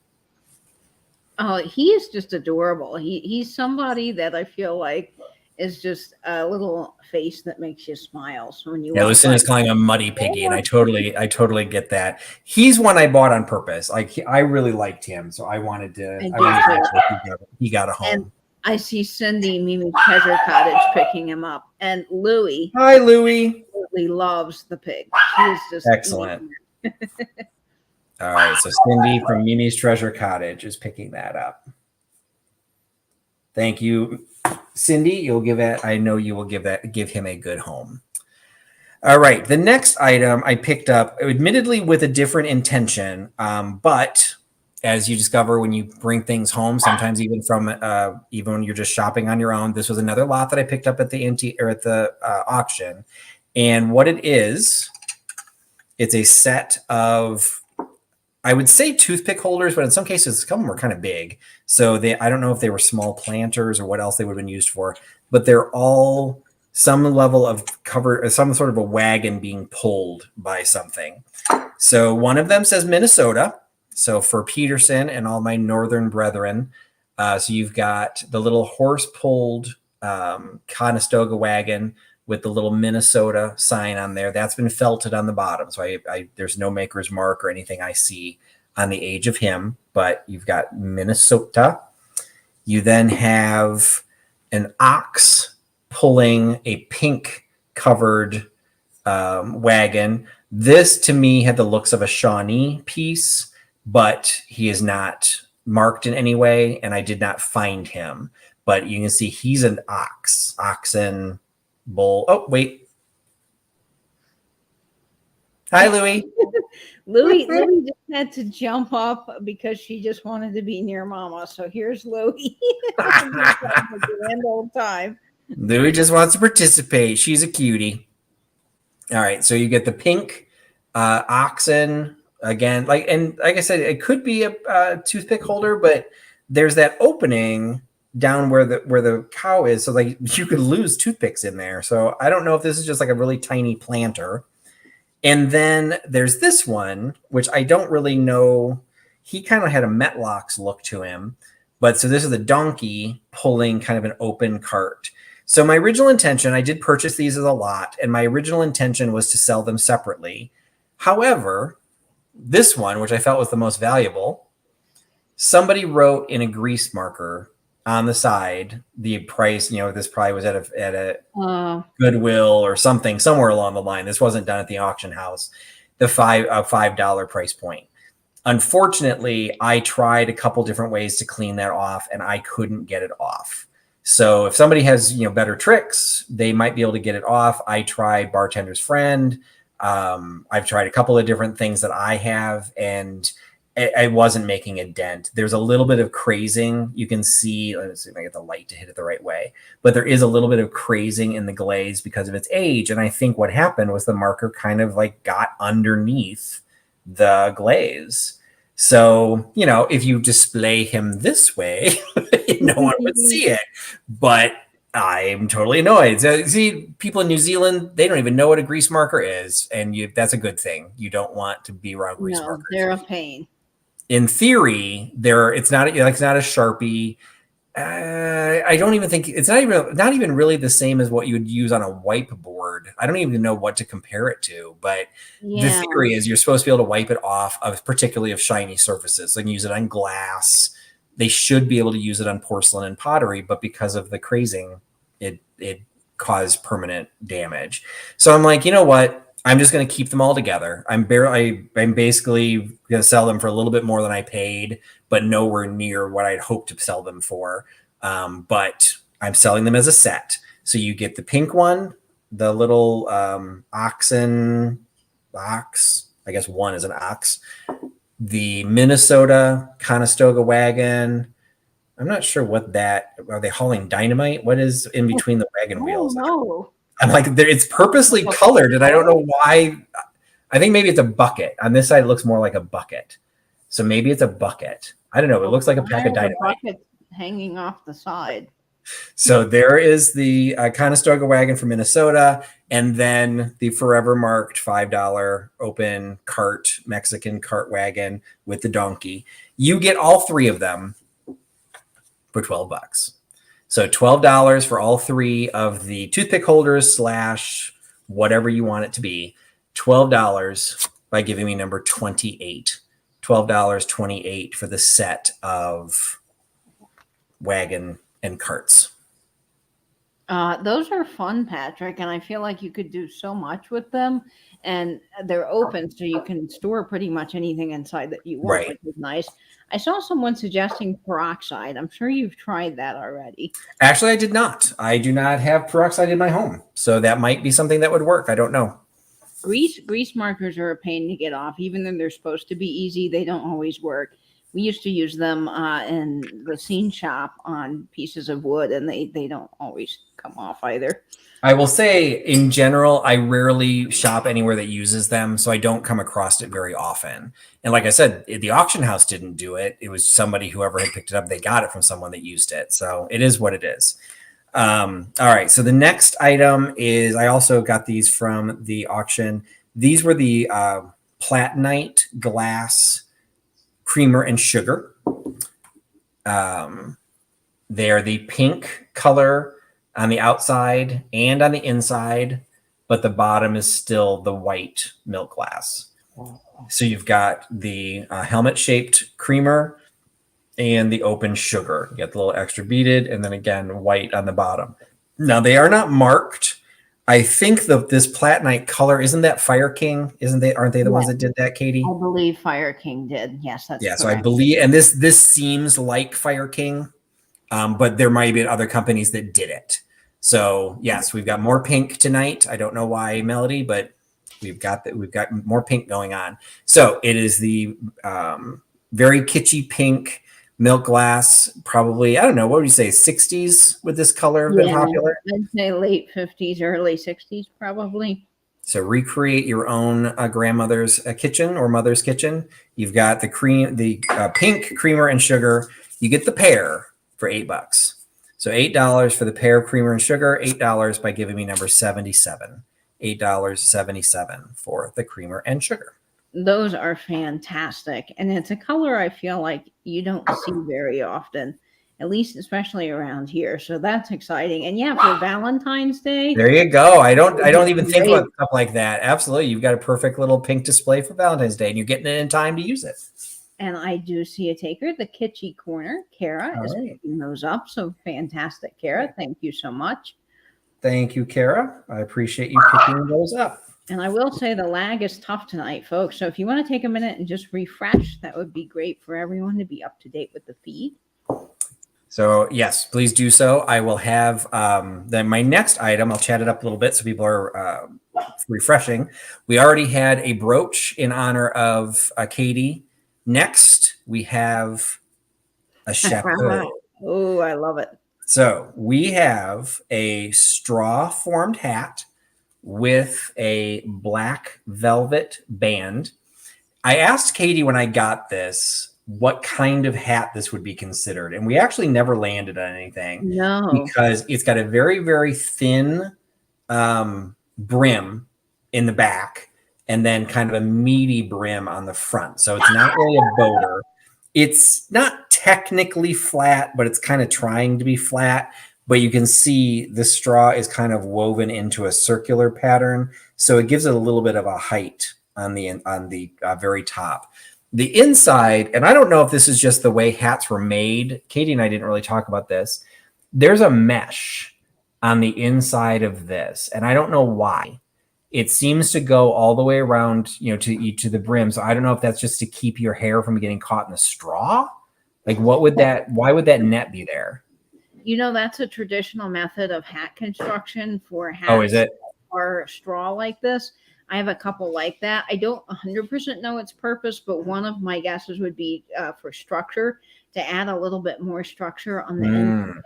Oh, he is just adorable. He's somebody that I feel like is just a little face that makes you smile. So when you Lucinda is calling him a muddy piggy, and I totally get that. He's one I bought on purpose. Like I really liked him, so I wanted to. He got a home. And I see Cindy, Mimi's Treasure Cottage, picking him up, and Louie. Hi, Louie. Absolutely loves the pig. She is just excellent. All right, so Cindy from Mimi's Treasure Cottage is picking that up. Thank you, Cindy. You'll give it. I know you will give him a good home. All right, the next item I picked up, admittedly with a different intention, but as you discover when you bring things home, sometimes even when you're just shopping on your own, this was another lot that I picked up at the auction, and what it is, it's a set of, I would say toothpick holders, but in some cases, some of them were kind of big. So I don't know if they were small planters or what else they would have been used for, but they're all some level of cover, or some sort of a wagon being pulled by something. So one of them says Minnesota. So for Peterson and all my northern brethren. So you've got the little horse-pulled Conestoga wagon with the little Minnesota sign on there. That's been felted on the bottom. So there's no maker's mark or anything I see on the age of him, but you've got Minnesota. You then have an ox pulling a pink covered wagon. This to me had the looks of a Shawnee piece, but he is not marked in any way, and I did not find him. But you can see he's an oxen. Bull. Oh, wait. Hi, Louie. Louie just had to jump up because she just wanted to be near Mama. So here's Louie. A grand old time. Louie just wants to participate. She's a cutie. All right, so you get the pink oxen again. Like I said, it could be a toothpick holder, but there's that opening down where the cow is, so like you could lose toothpicks in there. So I don't know if this is just like a really tiny planter. And then there's this one, which I don't really know. He kind of had a Metlocks look to him, but so this is the donkey pulling kind of an open cart. So my original intention, I did purchase these as a lot, and my original intention was to sell them separately. However, this one, which I felt was the most valuable, somebody wrote in a grease marker on the side the price. This probably was at a Goodwill or something, somewhere along the line. This wasn't done at the auction house. The $5 price point. Unfortunately, I tried a couple different ways to clean that off, and I couldn't get it off. So if somebody has better tricks, they might be able to get it off. I tried Bartender's Friend. I've tried a couple of different things that I have, and I wasn't making a dent. There's a little bit of crazing. You can see, let's see if I get the light to hit it the right way, but there is a little bit of crazing in the glaze because of its age. And I think what happened was the marker kind of like got underneath the glaze. So, if you display him this way, no one would see it, but I'm totally annoyed. So, see, people in New Zealand, they don't even know what a grease marker is. And that's a good thing. You don't want to be around grease markers. They're a pain. In theory, it's not a Sharpie. I don't even think it's not even really the same as what you would use on a whiteboard. I don't even know what to compare it to, but the Yeah. theory is you're supposed to be able to wipe it off of particularly of shiny surfaces. They can use it on glass. They should be able to use it on porcelain and pottery, but because of the crazing, it caused permanent damage. So I'm like, you know what? I'm just going to keep them all together. I'm basically going to sell them for a little bit more than I paid, but nowhere near what I'd hoped to sell them for. But I'm selling them as a set. So you get the pink one, the little oxen box. I guess one is an ox. The Minnesota Conestoga wagon. I'm not sure what that. Are they hauling dynamite? What is in between the wagon wheels? No. I'm like, it's purposely colored, and I don't know why. I think maybe it's a bucket. On this side, it looks more like a bucket. So maybe it's a bucket. I don't know. It looks like a pack of dynamite. Bucket hanging off the side. So there is the Conestoga wagon from Minnesota, and then the forever marked $5 open cart, Mexican cart wagon with the donkey. You get all three of them for $12. So $12 for all three of the toothpick holders / whatever you want it to be. $12 by giving me number 28. $12.28 for the set of wagon and carts. Those are fun, Patrick, and I feel like you could do so much with them. And they're open, so you can store pretty much anything inside that you want, Right. which is nice. I saw someone suggesting peroxide. I'm sure you've tried that already. Actually, I did not. I do not have peroxide in my home, so that might be something that would work. I don't know. Grease markers are a pain to get off. Even though they're supposed to be easy, they don't always work. We used to use them in the scene shop on pieces of wood, and they don't always come off either. I will say, in general, I rarely shop anywhere that uses them, so I don't come across it very often. And like I said, the auction house didn't do it. It was somebody, whoever had picked it up, they got it from someone that used it. So it is what it is. All right. So the next item is, I also got these from the auction. These were the Platinite glass creamer and sugar. They're the pink color on the outside and on the inside, but the bottom is still the white milk glass. So you've got the helmet-shaped creamer and the open sugar. You get the little extra beaded, and then again, white on the bottom. Now, they are not marked. I think this Platinite color, isn't that Fire King? Aren't they the ones that did that, Katie? I believe Fire King did. Yes, that's yeah. correct. So I believe, and this seems like Fire King, but there might have been other companies that did it. So yes, we've got more pink tonight. I don't know why, Melody, but we've got more pink going on. So it is the very kitschy pink milk glass. Probably, I don't know, what would you say, 60s would this color have been popular? I'd say late 50s, early 60s, probably. So recreate your own grandmother's kitchen or mother's kitchen. You've got the pink creamer and sugar. You get the pair for $8. So $8 for the pair of creamer and sugar, $8 by giving me number 77. $8.77 for the creamer and sugar. Those are fantastic. And it's a color I feel like you don't see very often, at least especially around here. So that's exciting. And yeah, for Valentine's Day. There you go. I don't even think about stuff like that. Absolutely. You've got a perfect little pink display for Valentine's Day, and you're getting it in time to use it. And I do see a taker, the kitschy corner. Kara is picking those up. So fantastic, Kara. Thank you so much. Thank you, Kara. I appreciate you picking those up. And I will say the lag is tough tonight, folks. So if you want to take a minute and just refresh, that would be great for everyone to be up to date with the feed. So yes, please do so. I will have then my next item. I'll chat it up a little bit so people are refreshing. We already had a brooch in honor of Katie. Next, we have a chapeau. Oh, I love it. So we have a straw-formed hat with a black velvet band. I asked Katie when I got this what kind of hat this would be considered, and we actually never landed on anything. No. Because it's got a very, very thin brim in the back, and then kind of a meaty brim on the front. So it's not really a boater. It's not technically flat, but it's kind of trying to be flat. But you can see the straw is kind of woven into a circular pattern, so it gives it a little bit of a height on the very top. The inside, and I don't know if this is just the way hats were made. Katie and I didn't really talk about this. There's a mesh on the inside of this, and I don't know why. It seems to go all the way around, to the brim. So I don't know if that's just to keep your hair from getting caught in the straw. Like, why would that net be there? That's a traditional method of hat construction for hats. Oh, is it? Or straw like this. I have a couple like that. I don't 100% know its purpose, but one of my guesses would be for structure, to add a little bit more structure on the inside.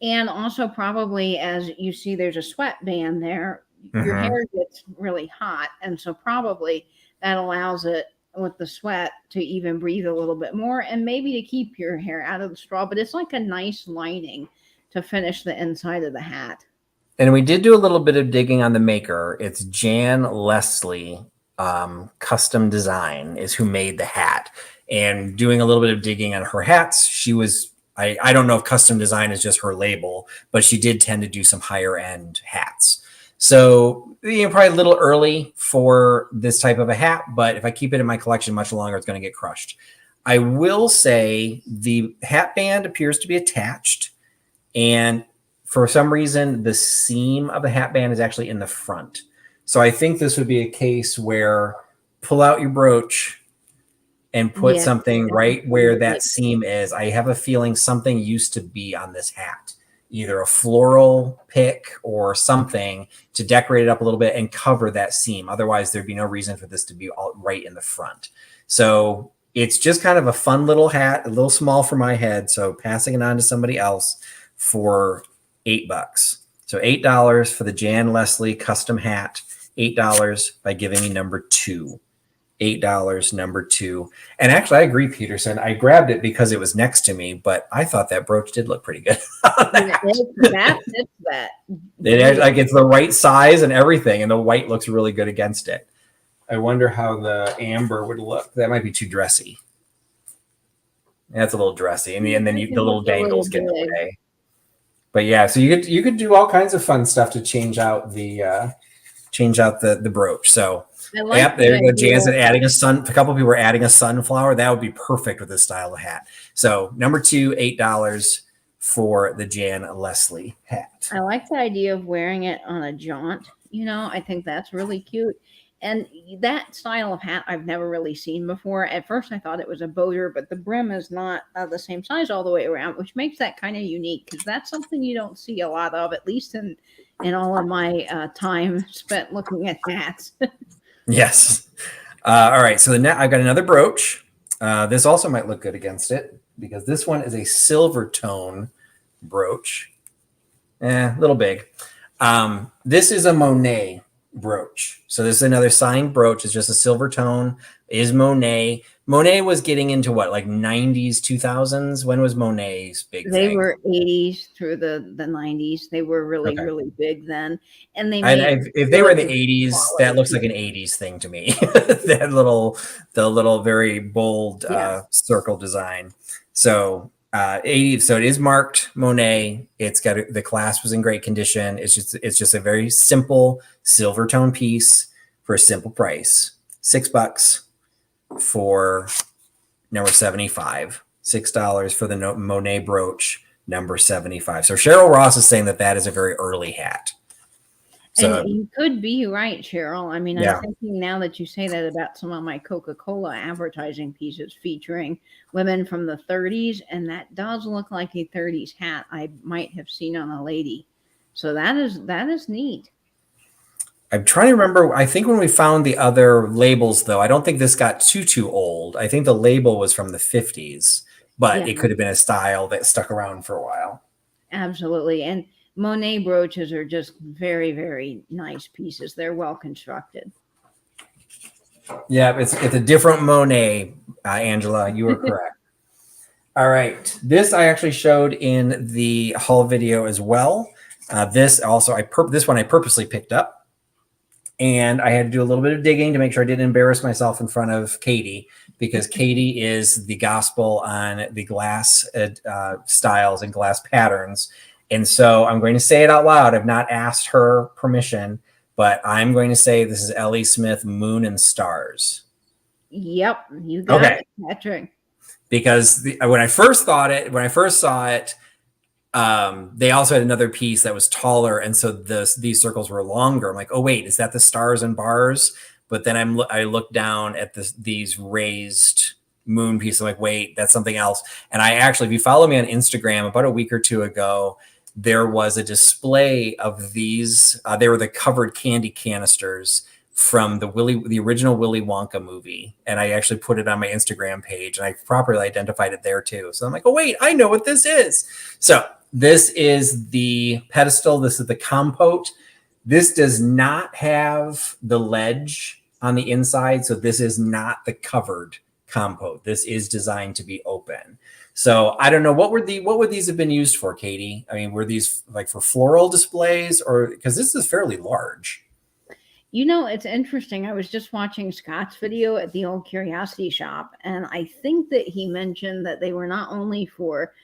And also probably, as you see, there's a sweat band there. Your hair gets really hot. And so probably that allows it with the sweat to even breathe a little bit more, and maybe to keep your hair out of the straw. But it's like a nice lining to finish the inside of the hat. And we did do a little bit of digging on the maker. It's Jan Leslie Custom Design is who made the hat. And doing a little bit of digging on her hats, she was, I don't know if custom design is just her label, but she did tend to do some higher end hats. So, probably a little early for this type of a hat, but if I keep it in my collection much longer, it's going to get crushed. I will say the hat band appears to be attached, and for some reason, the seam of the hat band is actually in the front. So I think this would be a case where pull out your brooch and put something right where that seam is. I have a feeling something used to be on this hat, either a floral pick or something to decorate it up a little bit and cover that seam. Otherwise, there'd be no reason for this to be all right in the front. So it's just kind of a fun little hat, a little small for my head. So passing it on to somebody else for $8. So $8 for the Jan Leslie custom hat, $8 by giving me number 2. $8, number 2. And actually, I agree, Peterson. I grabbed it because it was next to me, but I thought that brooch did look pretty good. That fits that. It's the right size and everything, and the white looks really good against it. I wonder how the amber would look. That might be too dressy. That's a little dressy, and then the little dangles get in the way. But yeah, so you could do all kinds of fun stuff to change out the brooch. So there you go. Jan's adding a couple of people are adding a sunflower. That would be perfect with this style of hat. So number 2, $8 for the Jan Leslie hat. I like the idea of wearing it on a jaunt. I think that's really cute. And that style of hat I've never really seen before. At first, I thought it was a boater, but the brim is not the same size all the way around, which makes that kind of unique because that's something you don't see a lot of, at least in all of my time spent looking at hats. Yes. All right. So I've got another brooch. This also might look good against it because this one is a silver tone brooch. A little big. This is a Monet brooch. So this is another signed brooch. It's just a silver tone. Is Monet. Monet was getting into what, like 90s, 2000s? When was Monet's big thing? They were 80s through the 90s. They were really, really big then. And they if they were in the 80s, that looks like an 80s thing to me. The little very bold circle design. So 80. So it is marked Monet. It's got the clasp was in great condition. It's just a very simple silver tone piece for a simple price. $6 for number 75. $6 for the Monet brooch, number 75. So Cheryl Ross is saying that is a very early hat. So, and you could be right, Cheryl. I mean, I'm thinking now that you say that about some of my Coca-Cola advertising pieces featuring women from the 30s, and that does look like a 30s hat I might have seen on a lady. So that is neat. I'm trying to remember. I think when we found the other labels, though, I don't think this got too old. I think the label was from the 50s, but it could have been a style that stuck around for a while. Absolutely. And Monet brooches are just very, very nice pieces. They're well constructed. Yeah, it's a different Monet, Angela. You were correct. All right. This I actually showed in the haul video as well. This one I purposely picked up. And I had to do a little bit of digging to make sure I didn't embarrass myself in front of Katie, because Katie is the gospel on the glass styles and glass patterns. And so I'm going to say it out loud. I've not asked her permission, but I'm going to say this is Ellie Smith, Moon and Stars. Yep, you got it, Patrick. Because when I first saw it, they also had another piece that was taller, and so these circles were longer. I'm like, oh wait, is that the stars and bars? But then I looked down at these raised moon piece. I'm like, wait, that's something else. And I actually, if you follow me on Instagram, about a week or two ago, there was a display of these. They were the covered candy canisters from the original Willy Wonka movie. And I actually put it on my Instagram page, and I properly identified it there too. So I'm like, oh wait, I know what this is. So this is the pedestal. This is the compote. This does not have the ledge on the inside. So this is not the covered compote. This is designed to be open. So I don't know, what would these have been used for, Katie? I mean, were these like for floral displays, or because this is fairly large? You know, it's interesting. I was just watching Scott's video at the old Curiosity Shop, and I think that he mentioned that they were not only for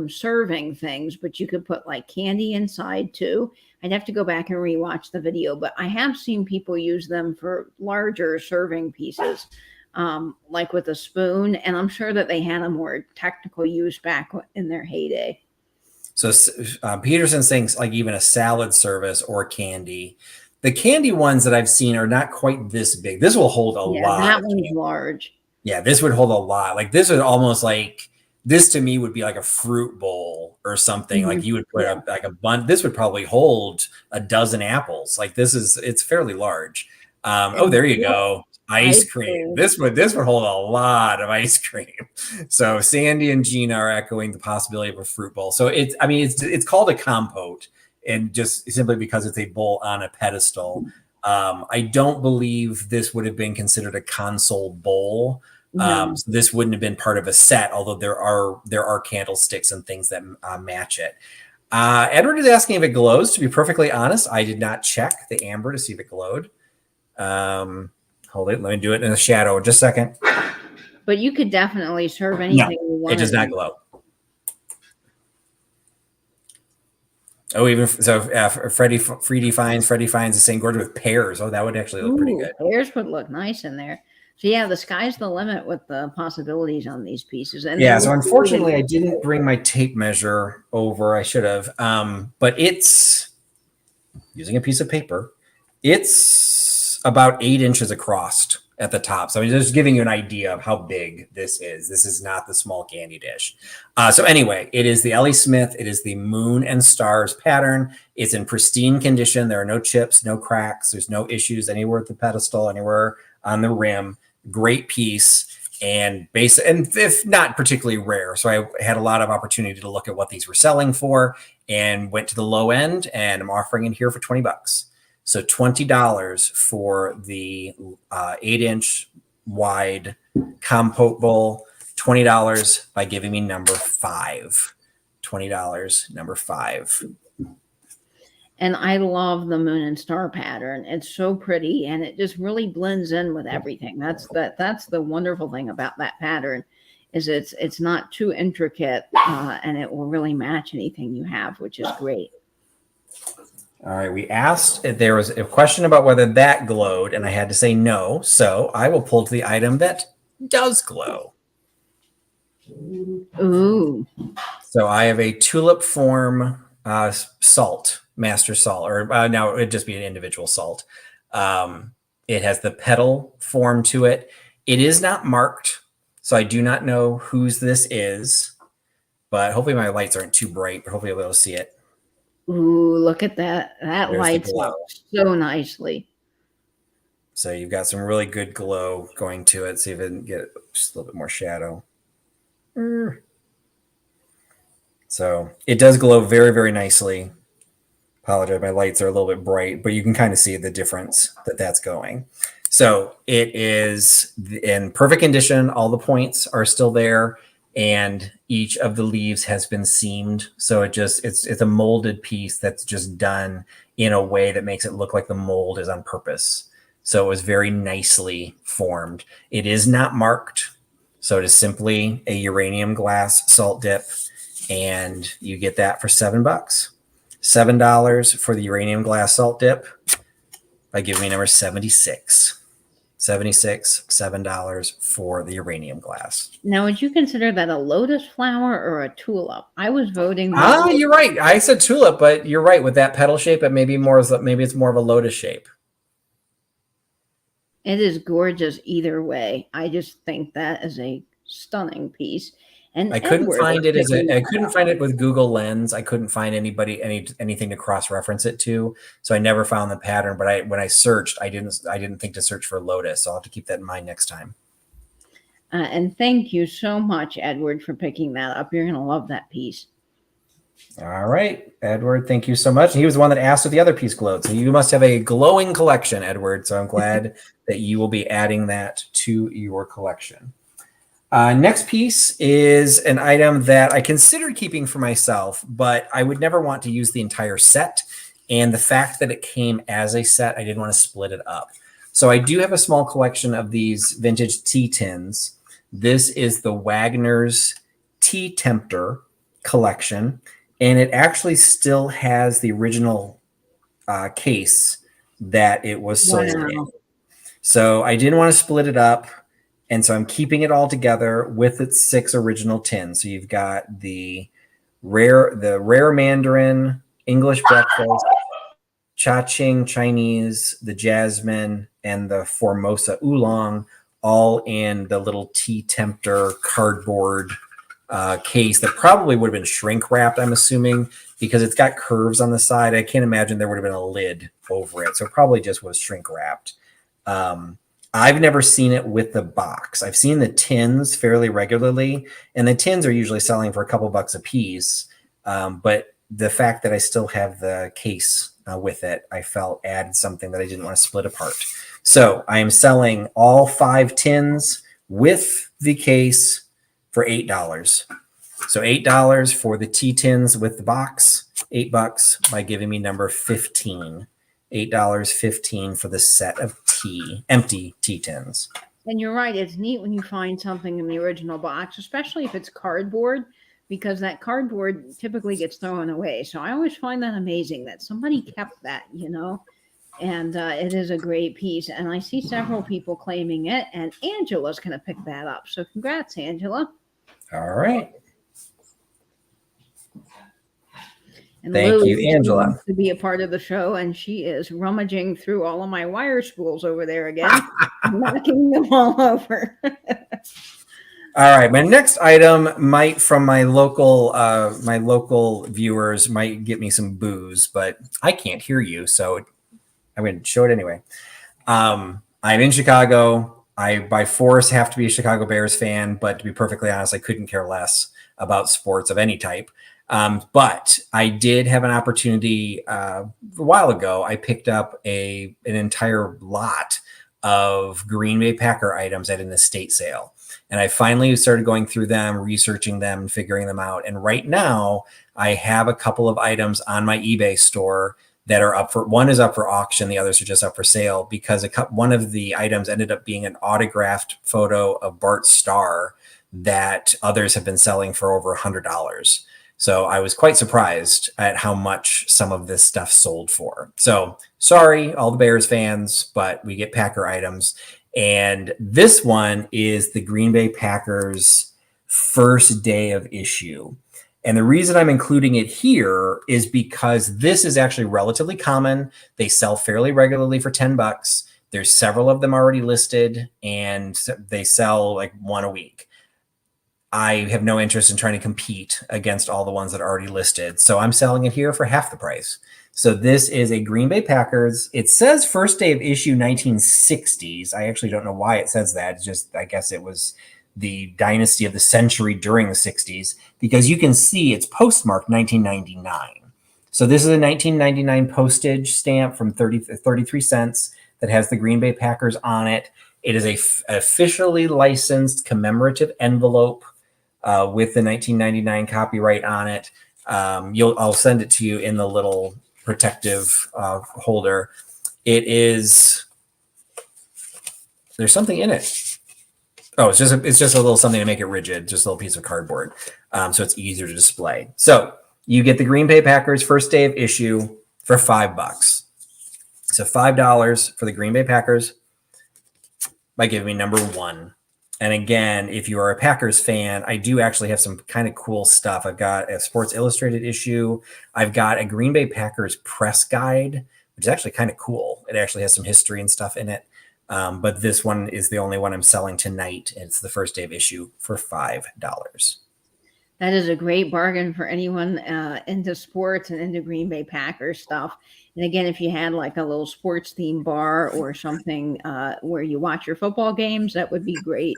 serving things, but you could put like candy inside too. I'd have to go back and rewatch the video, but I have seen people use them for larger serving pieces, like with a spoon, and I'm sure that they had a more technical use back in their heyday. So Peterson's saying like even a salad service or candy. The candy ones that I've seen are not quite this big. This will hold a lot. That one's large. Yeah, this would hold a lot. Like this would almost like, this to me would be like a fruit bowl or something. Like you would put like a bun. This would probably hold a dozen apples. Like it's fairly large. Oh, there you go. Ice cream. This would hold a lot of ice cream. So Sandy and Gina are echoing the possibility of a fruit bowl. So it's called a compote, and just simply because it's a bowl on a pedestal. I don't believe this would have been considered a console bowl. So this wouldn't have been part of a set, although there are candlesticks and things that match it. Edward is asking if it glows. To be perfectly honest, I did not check the amber to see if it glowed. Hold it. Let me do it in the shadow. Just a second. But you could definitely serve anything you want. It does not glow. Oh, even so, Freddie finds the same gorgeous with pears. Oh, that would actually look pretty good. Pears would look nice in there. So yeah, the sky's the limit with the possibilities on these pieces. And yeah, so unfortunately, I didn't bring my tape measure over. I should have. But it's using a piece of paper. It's about 8 inches across at the top. So I'm just giving you an idea of how big this is. This is not the small candy dish. So anyway, it is the Ellie Smith. It is the Moon and Stars pattern. It's in pristine condition. There are no chips, no cracks. There's no issues anywhere at the pedestal, anywhere on the rim. Great piece, and if not particularly rare. So I had a lot of opportunity to look at what these were selling for, and went to the low end, and I'm offering it here for $20. So $20 for the 8-inch wide compote bowl. $20 by giving me number 5. $20, number 5. And I love the moon and star pattern. It's so pretty, and it just really blends in with everything. That's the wonderful thing about that pattern, is it's not too intricate, and it will really match anything you have, which is great. All right, we asked if there was a question about whether that glowed, and I had to say no. So I will pull to the item that does glow. Ooh. So I have a tulip form salt, master salt, or now it'd just be an individual salt. It has the petal form to it. It is not marked, so I do not know whose this is, but hopefully my lights aren't too bright, but hopefully I'll be able to see it. Ooh, look at that. That lights up so nicely. So you've got some really good glow going to it. See if I can get just a little bit more shadow. So it does glow very, very nicely. Apologize, my lights are a little bit bright, but you can kind of see the difference that's going. So it is in perfect condition. All the points are still there, and each of the leaves has been seamed. So it's a molded piece that's just done in a way that makes it look like the mold is on purpose. So it was very nicely formed. It is not marked. So it is simply a uranium glass salt dip, and you get that for $7. $7 for the uranium glass salt dip by giving me number 76. 76, $7 for the uranium glass. Now, would you consider that a lotus flower or a tulip? I was voting. You're right. I said tulip, but you're right with that petal shape. It maybe it's more of a lotus shape. It is gorgeous either way. I just think that is a stunning piece. And I couldn't find it I couldn't find it with Google Lens. I couldn't find anything to cross-reference it to. So I never found the pattern, but when I searched, I didn't think to search for lotus. So I'll have to keep that in mind next time. And thank you so much, Edward, for picking that up. You're going to love that piece. All right, Edward, thank you so much. He was the one that asked if the other piece glowed. So you must have a glowing collection, Edward. So I'm glad that you will be adding that to your collection. Next piece is an item that I considered keeping for myself, but I would never want to use the entire set. And the fact that it came as a set, I didn't want to split it up. So I do have a small collection of these vintage tea tins. This is the Wagner's Tea Tempter collection. And it actually still has the original case that it was sold in. So I didn't want to split it up. And so I'm keeping it all together with its 6 original tins. So you've got the rare Mandarin, English breakfast, Cha-Ching Chinese, the Jasmine, and the Formosa Oolong, all in the little Tea Tempter cardboard case that probably would have been shrink wrapped, I'm assuming, because it's got curves on the side. I can't imagine there would have been a lid over it. So it probably just was shrink wrapped. I've never seen it with the box. I've seen the tins fairly regularly, and the tins are usually selling for a couple bucks a piece. But the fact that I still have the case with it, I felt added something that I didn't want to split apart. So I am selling all 5 tins with the case for $8. So $8 for the tea tins with the box, $8 by giving me number 15. $8.15 for the set of empty tea tins. And you're right. It's neat when you find something in the original box, especially if it's cardboard, because that cardboard typically gets thrown away. So I always find that amazing that somebody kept that, and it is a great piece. And I see several people claiming it, and Angela's going to pick that up. So congrats, Angela. All right. And Thank Lily you, Angela. Wants to be a part of the show, and she is rummaging through all of my wire spools over there again, knocking them all over. All right, my next item might, from my local viewers, might get me some boos, but I can't hear you, so I'm going to show it anyway. I'm in Chicago. I, by force, have to be a Chicago Bears fan, but to be perfectly honest, I couldn't care less about sports of any type. But I did have an opportunity a while ago. I picked up an entire lot of Green Bay Packer items at an estate sale. And I finally started going through them, researching them, and figuring them out. And right now I have a couple of items on my eBay store that are up for, one is up for auction. The others are just up for sale because one of the items ended up being an autographed photo of Bart Starr that others have been selling for over $100. So I was quite surprised at how much some of this stuff sold for. So sorry, all the Bears fans, but we get Packer items. And this one is the Green Bay Packers' first day of issue. And the reason I'm including it here is because this is actually relatively common. They sell fairly regularly for $10. There's several of them already listed, and they sell like one a week. I have no interest in trying to compete against all the ones that are already listed. So I'm selling it here for half the price. So this is a Green Bay Packers. It says first day of issue 1960s. I actually don't know why it says that. It's just, I guess it was the dynasty of the century during the 60s, because you can see it's postmarked 1999. So this is a 1999 postage stamp from 33 cents that has the Green Bay Packers on it. It is a officially licensed commemorative envelope with the 1999 copyright on it. I'll send it to you in the little protective holder. It is, there's something in it. Oh, it's just a little something to make it rigid, just a little piece of cardboard, so it's easier to display. So you get the Green Bay Packers first day of issue for $5. So $5 for the Green Bay Packers by giving me number 1. And again, if you are a Packers fan, I do actually have some kind of cool stuff. I've got a Sports Illustrated issue. I've got a Green Bay Packers press guide, which is actually kind of cool. It actually has some history and stuff in it. But this one is the only one I'm selling tonight. It's the first day of issue for $5. That is a great bargain for anyone into sports and into Green Bay Packers stuff. And again, if you had like a little sports theme bar or something where you watch your football games, that would be great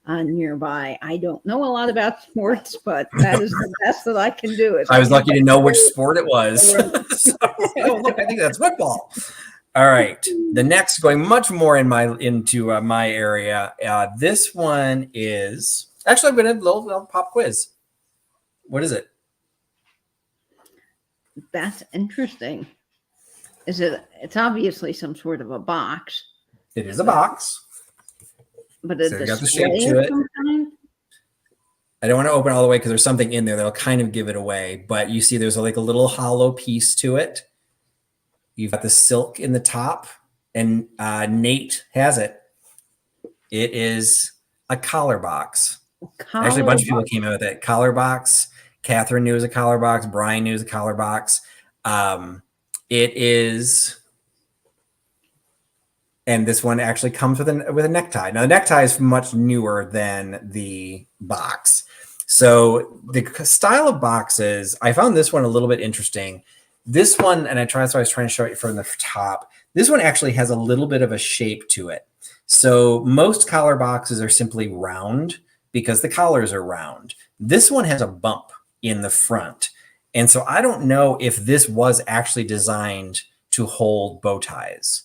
nearby. I don't know a lot about sports, but that is the best that I can do. I was lucky to know which sport it was. So, oh, look, I think that's football. All right. The next, going much more into my area. This one is actually, I'm going to little pop quiz. What is it? That's interesting. It's obviously some sort of a box. It is a box. But it's got the shape to it. I don't want to open it all the way because there's something in there that'll kind of give it away. But you see there's like a little hollow piece to it. You've got the silk in the top, and Nate has it. It is a collar box. Actually, a bunch of people came out with it. Collar box. Catherine knew it was a collar box. Brian knew it was a collar box. It is, and this one actually comes with a necktie. Now the necktie is much newer than the box. So the style of boxes, I found this one a little bit interesting. This one, and so I was trying to show it from the top. This one actually has a little bit of a shape to it. So most collar boxes are simply round because the collars are round. This one has a bump in the front. And so I don't know if this was actually designed to hold bow ties.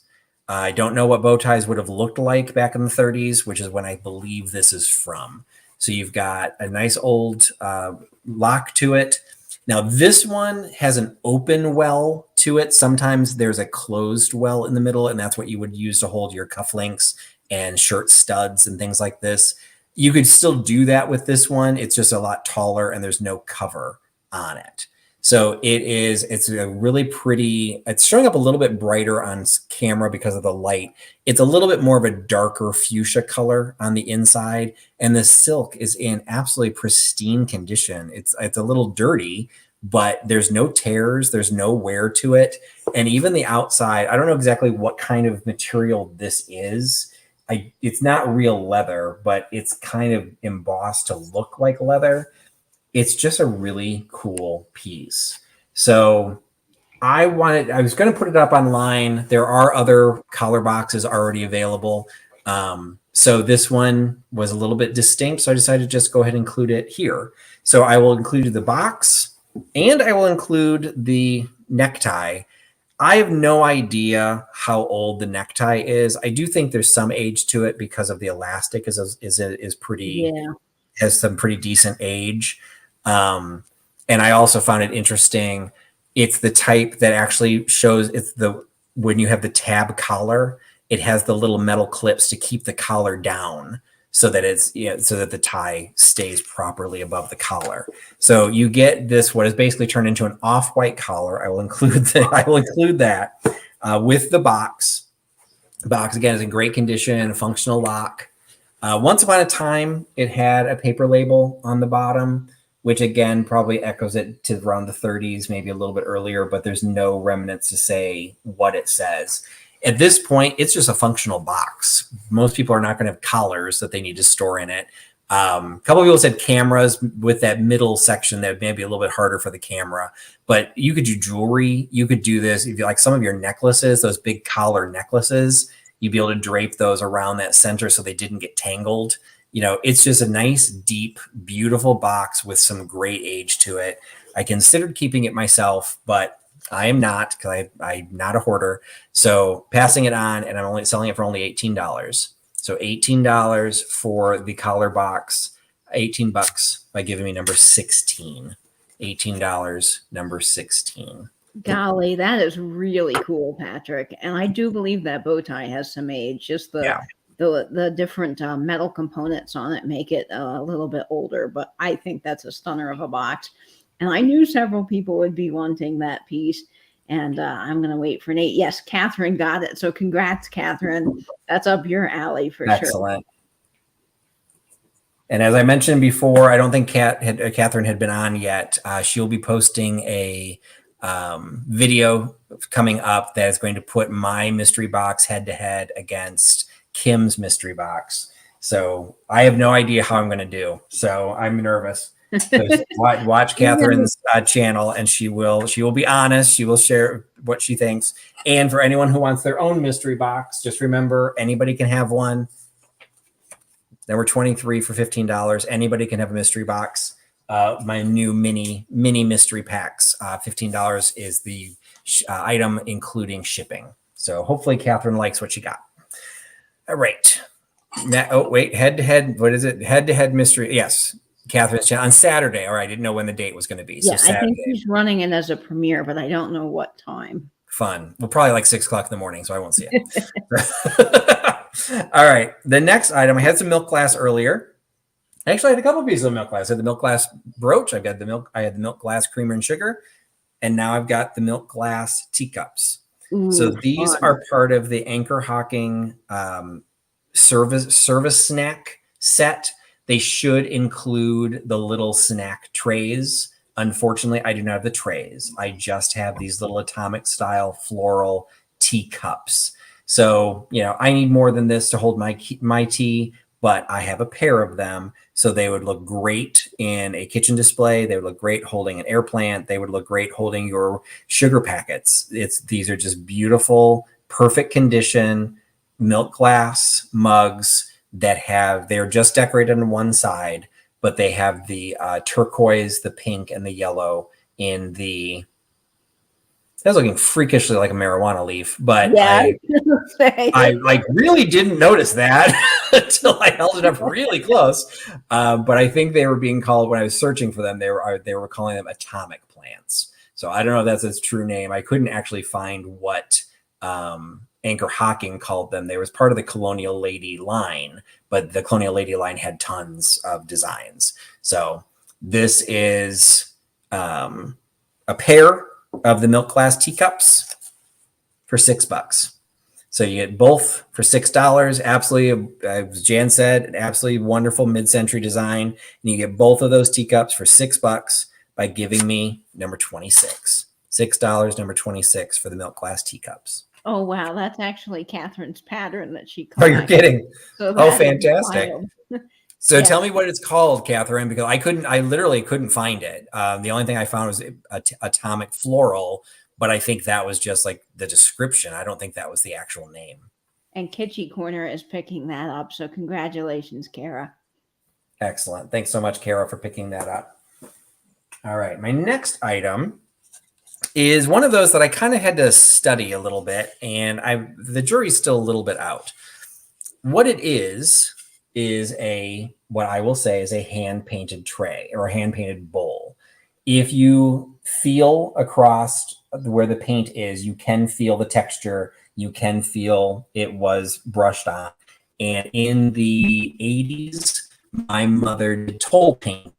I don't know what bow ties would have looked like back in the 30s, which is when I believe this is from. So you've got a nice old lock to it. Now this one has an open well to it. Sometimes there's a closed well in the middle, and that's what you would use to hold your cufflinks and shirt studs and things like this. You could still do that with this one. It's just a lot taller and there's no cover on it. So it's a really pretty, it's showing up a little bit brighter on camera because of the light. It's a little bit more of a darker fuchsia color on the inside. And the silk is in absolutely pristine condition. It's a little dirty, but there's no tears. There's no wear to it. And even the outside, I don't know exactly what kind of material this is. It's not real leather, but it's kind of embossed to look like leather. It's just a really cool piece. So I was going to put it up online. There are other collar boxes already available. So this one was a little bit distinct. So I decided to just go ahead and include it here. So I will include the box and I will include the necktie. I have no idea how old the necktie is. I do think there's some age to it because of the elastic is pretty, has some pretty decent age. And I also found it interesting. It's the type that actually shows when you have the tab collar, it has the little metal clips to keep the collar down so that so that the tie stays properly above the collar. So you get this, what is basically turned into an off-white collar. I will include that with the box. The box again is in great condition, a functional lock. Once upon a time, it had a paper label on the bottom, which again probably echoes it to around the 30s, maybe a little bit earlier, but there's no remnants to say what it says. At this point, it's just a functional box. Most people are not going to have collars that they need to store in it. A couple of people said cameras with that middle section that may be a little bit harder for the camera, but you could do jewelry. You could do this if you like some of your necklaces, those big collar necklaces, you'd be able to drape those around that center so they didn't get tangled. It's just a nice, deep, beautiful box with some great age to it. I considered keeping it myself, but I am not because I'm not a hoarder. So passing it on, and I'm only selling it for only $18. So $18 for the collar box, $18 by giving me number 16. $18, number 16. Golly, that is really cool, Patrick. And I do believe that bow tie has some age. Just Yeah. the different metal components on it make it a little bit older. But I think that's a stunner of a box. And I knew several people would be wanting that piece. And I'm going to wait for Nate. Yes, Catherine got it. So congrats, Catherine. That's up your alley for sure. Excellent. And as I mentioned before, I don't think Catherine had been on yet. She'll be posting a video coming up that is going to put my mystery box head to head against Kim's mystery box. So I have no idea how I'm going to do. So I'm nervous. So watch Catherine's channel, and she will be honest. She will share what she thinks. And for anyone who wants their own mystery box, just remember anybody can have one. Number 23 for $15. Anybody can have a mystery box. My new mini mystery packs. $15 is the item, including shipping. So hopefully Catherine likes what she got. All right. Now, oh, wait. Head to head. What is it? Head to head mystery. Yes. Catherine's channel on Saturday. All right. I didn't know when the date was going to be. Yeah, so Saturday. I think she's running it as a premiere, but I don't know what time. Fun. Well, probably like 6 o'clock in the morning, so I won't see it. All right. The next item, I had some milk glass earlier. I actually had a couple pieces of milk glass. I had the milk glass brooch. I had the milk glass creamer and sugar. And now I've got the milk glass teacups. Ooh, so these fun. are part of the Anchor Hocking service snack set. They should include the little snack trays. Unfortunately, I do not have the trays. I just have these little atomic style floral teacups. So, I need more than this to hold my tea, but I have a pair of them. So they would look great in a kitchen display. They would look great holding an air plant. They would look great holding your sugar packets. These are just beautiful, perfect condition milk glass mugs that they're just decorated on one side, but they have the turquoise, the pink, and the yellow in the. That's looking freakishly like a marijuana leaf, but yeah, I really didn't notice that until I held it up really close. But I think they were being called, when I was searching for them, they were calling them atomic plants. So I don't know if that's its true name. I couldn't actually find what Anchor Hocking called them. They was part of the Colonial Lady line, but the Colonial Lady line had tons of designs. So this is a pair of the milk glass teacups for $6. So you get both for $6. Absolutely, as Jan said, an absolutely wonderful mid-century design. And you get both of those teacups for $6 by giving me number 26. $6, number 26 for the milk glass teacups. Oh, wow. That's actually Catherine's pattern that she collected. Oh, you're kidding. So fantastic. So tell me what it's called, Catherine, because I literally couldn't find it. The only thing I found was atomic floral, but I think that was just like the description. I don't think that was the actual name. And Kitschy Corner is picking that up. So congratulations, Kara. Excellent. Thanks so much, Kara, for picking that up. All right. My next item is one of those that I kind of had to study a little bit, and the jury's still a little bit out. What it is what I will say is a hand-painted tray or a hand-painted bowl. If you feel across where the paint is, you can feel the texture. You can feel it was brushed on. And in the 80s, my mother did toll painting,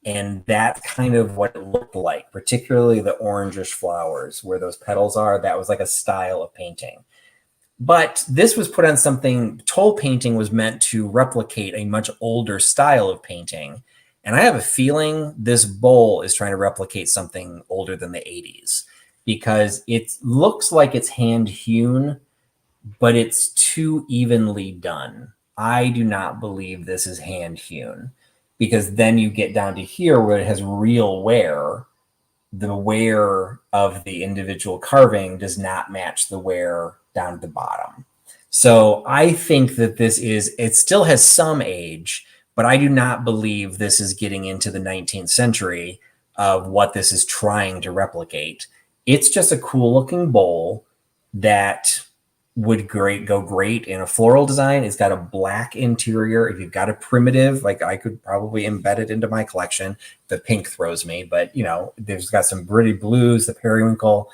and that's kind of what it looked like, particularly the orangish flowers where those petals are. That was like a style of painting. But this was put on something. Toll painting was meant to replicate a much older style of painting. And I have a feeling this bowl is trying to replicate something older than the 80s, because it looks like it's hand hewn, but it's too evenly done. I do not believe this is hand hewn, because then you get down to here where it has real wear. The wear of the individual carving does not match the wear down at the bottom. So I think that it still has some age, but I do not believe this is getting into the 19th century of what this is trying to replicate. It's just a cool looking bowl that would go great in a floral design. It's got a black interior. If you've got a primitive, like I could probably embed it into my collection. The pink throws me, but you know, there's got some pretty blues, the periwinkle,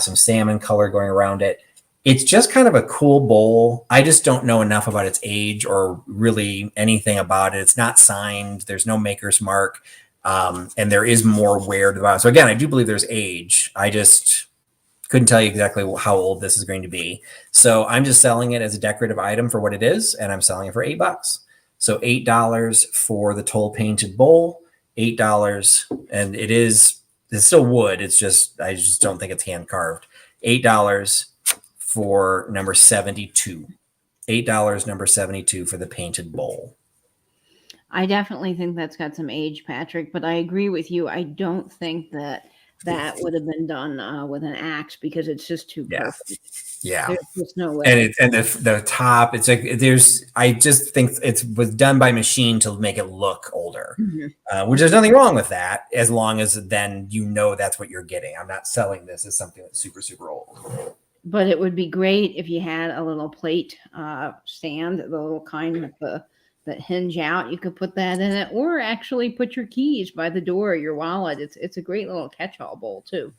some salmon color going around it. It's just kind of a cool bowl. I just don't know enough about its age or really anything about it. It's not signed. There's no maker's mark. And there is more wear to the bottom. So again, I do believe there's age. I just couldn't tell you exactly how old this is going to be. So I'm just selling it as a decorative item for what it is. And I'm selling it for $8. So $8 for the toll painted bowl, $8. And it's still wood. It's just, I just don't think it's hand carved. $8 for number 72. $8, number 72 for the painted bowl. I definitely think that's got some age, Patrick, but I agree with you. I don't think that would have been done with an axe because it's just too perfect. Yeah. There's just no way. And the top, it's like I just think it was done by machine to make it look older, which there's nothing wrong with that as long as then you know that's what you're getting. I'm not selling this as something that's super, super old. But it would be great if you had a little plate stand, the little kind with that hinge out. You could put that in it, or actually put your keys by the door, your wallet. It's a great little catch-all bowl too.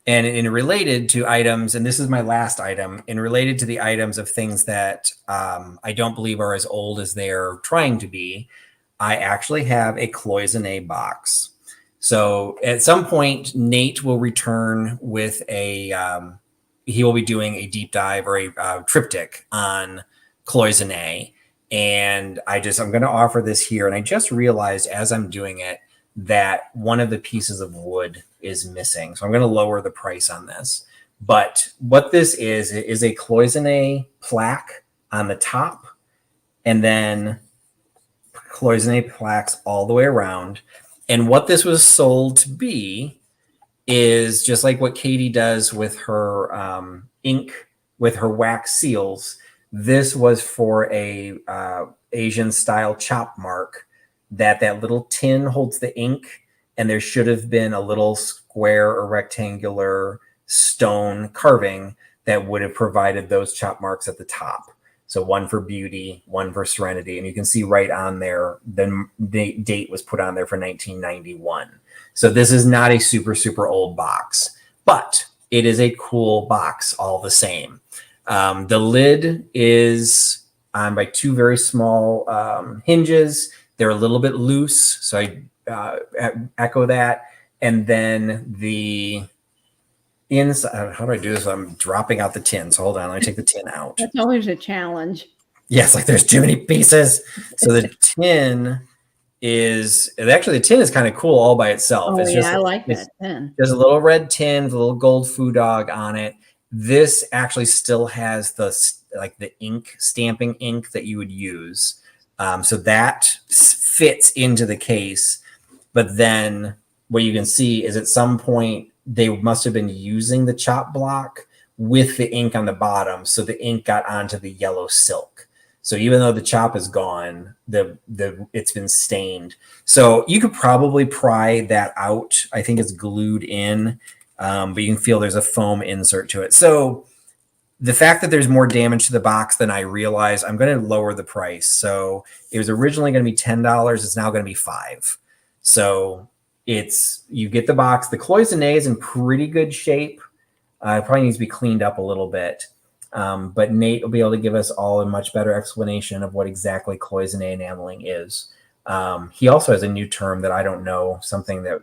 And in related to items, and this is my last item, in related to the items of things that I don't believe are as old as they're trying to be, I actually have a Cloisonne box. So at some point, Nate will return with he will be doing a deep dive or a triptych on Cloisonne. And I'm going to offer this here. And I just realized as I'm doing it that one of the pieces of wood is missing. So I'm going to lower the price on this. But what this is a Cloisonne plaque on the top, and then Cloisonne plaques all the way around. And what this was sold to be is just like what Katie does with her ink, with her wax seals. This was for a Asian style chop mark that little tin holds the ink, and there should have been a little square or rectangular stone carving that would have provided those chop marks at the top. So one for beauty, one for serenity. And you can see right on there, the date was put on there for 1991. So this is not a super, super old box, but it is a cool box all the same. The lid is on by two very small hinges. They're a little bit loose, so I echo that. And then the inside, how do I do this? I'm dropping out the tin. So hold on, let me take the tin out. That's always a challenge. Yes, like there's too many pieces. So the tin is kind of cool all by itself. Oh, it's I like that tin. There's a little red tin with a little gold foo dog on it. This actually still has the ink, stamping ink that you would use. So that fits into the case. But then what you can see is at some point they must have been using the chop block with the ink on the bottom. So the ink got onto the yellow silk. So even though the chop is gone, it's been stained. So you could probably pry that out. I think it's glued in, but you can feel there's a foam insert to it. So the fact that there's more damage to the box than I realized, I'm going to lower the price. So it was originally going to be $10. It's now going to be $5. So you get the box. The Cloisonne is in pretty good shape. It probably needs to be cleaned up a little bit. But Nate will be able to give us all a much better explanation of what exactly Cloisonne enameling is. He also has a new term that I don't know, something that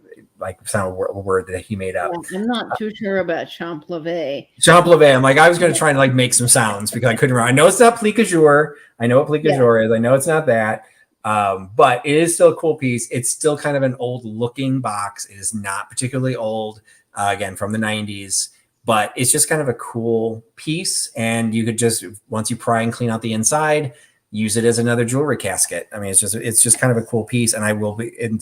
sound a word that he made up. I'm not too sure about champleve. Champleve. I'm I was going to try and make some sounds because I couldn't remember. I know it's not plique jour. I know what plique jour is. I know it's not that. But it is still a cool piece. It's still kind of an old looking box. It is not particularly old, again, from the 90s. But it's just kind of a cool piece, and you could just, once you pry and clean out the inside, use it as another jewelry casket. I mean, it's just kind of a cool piece, and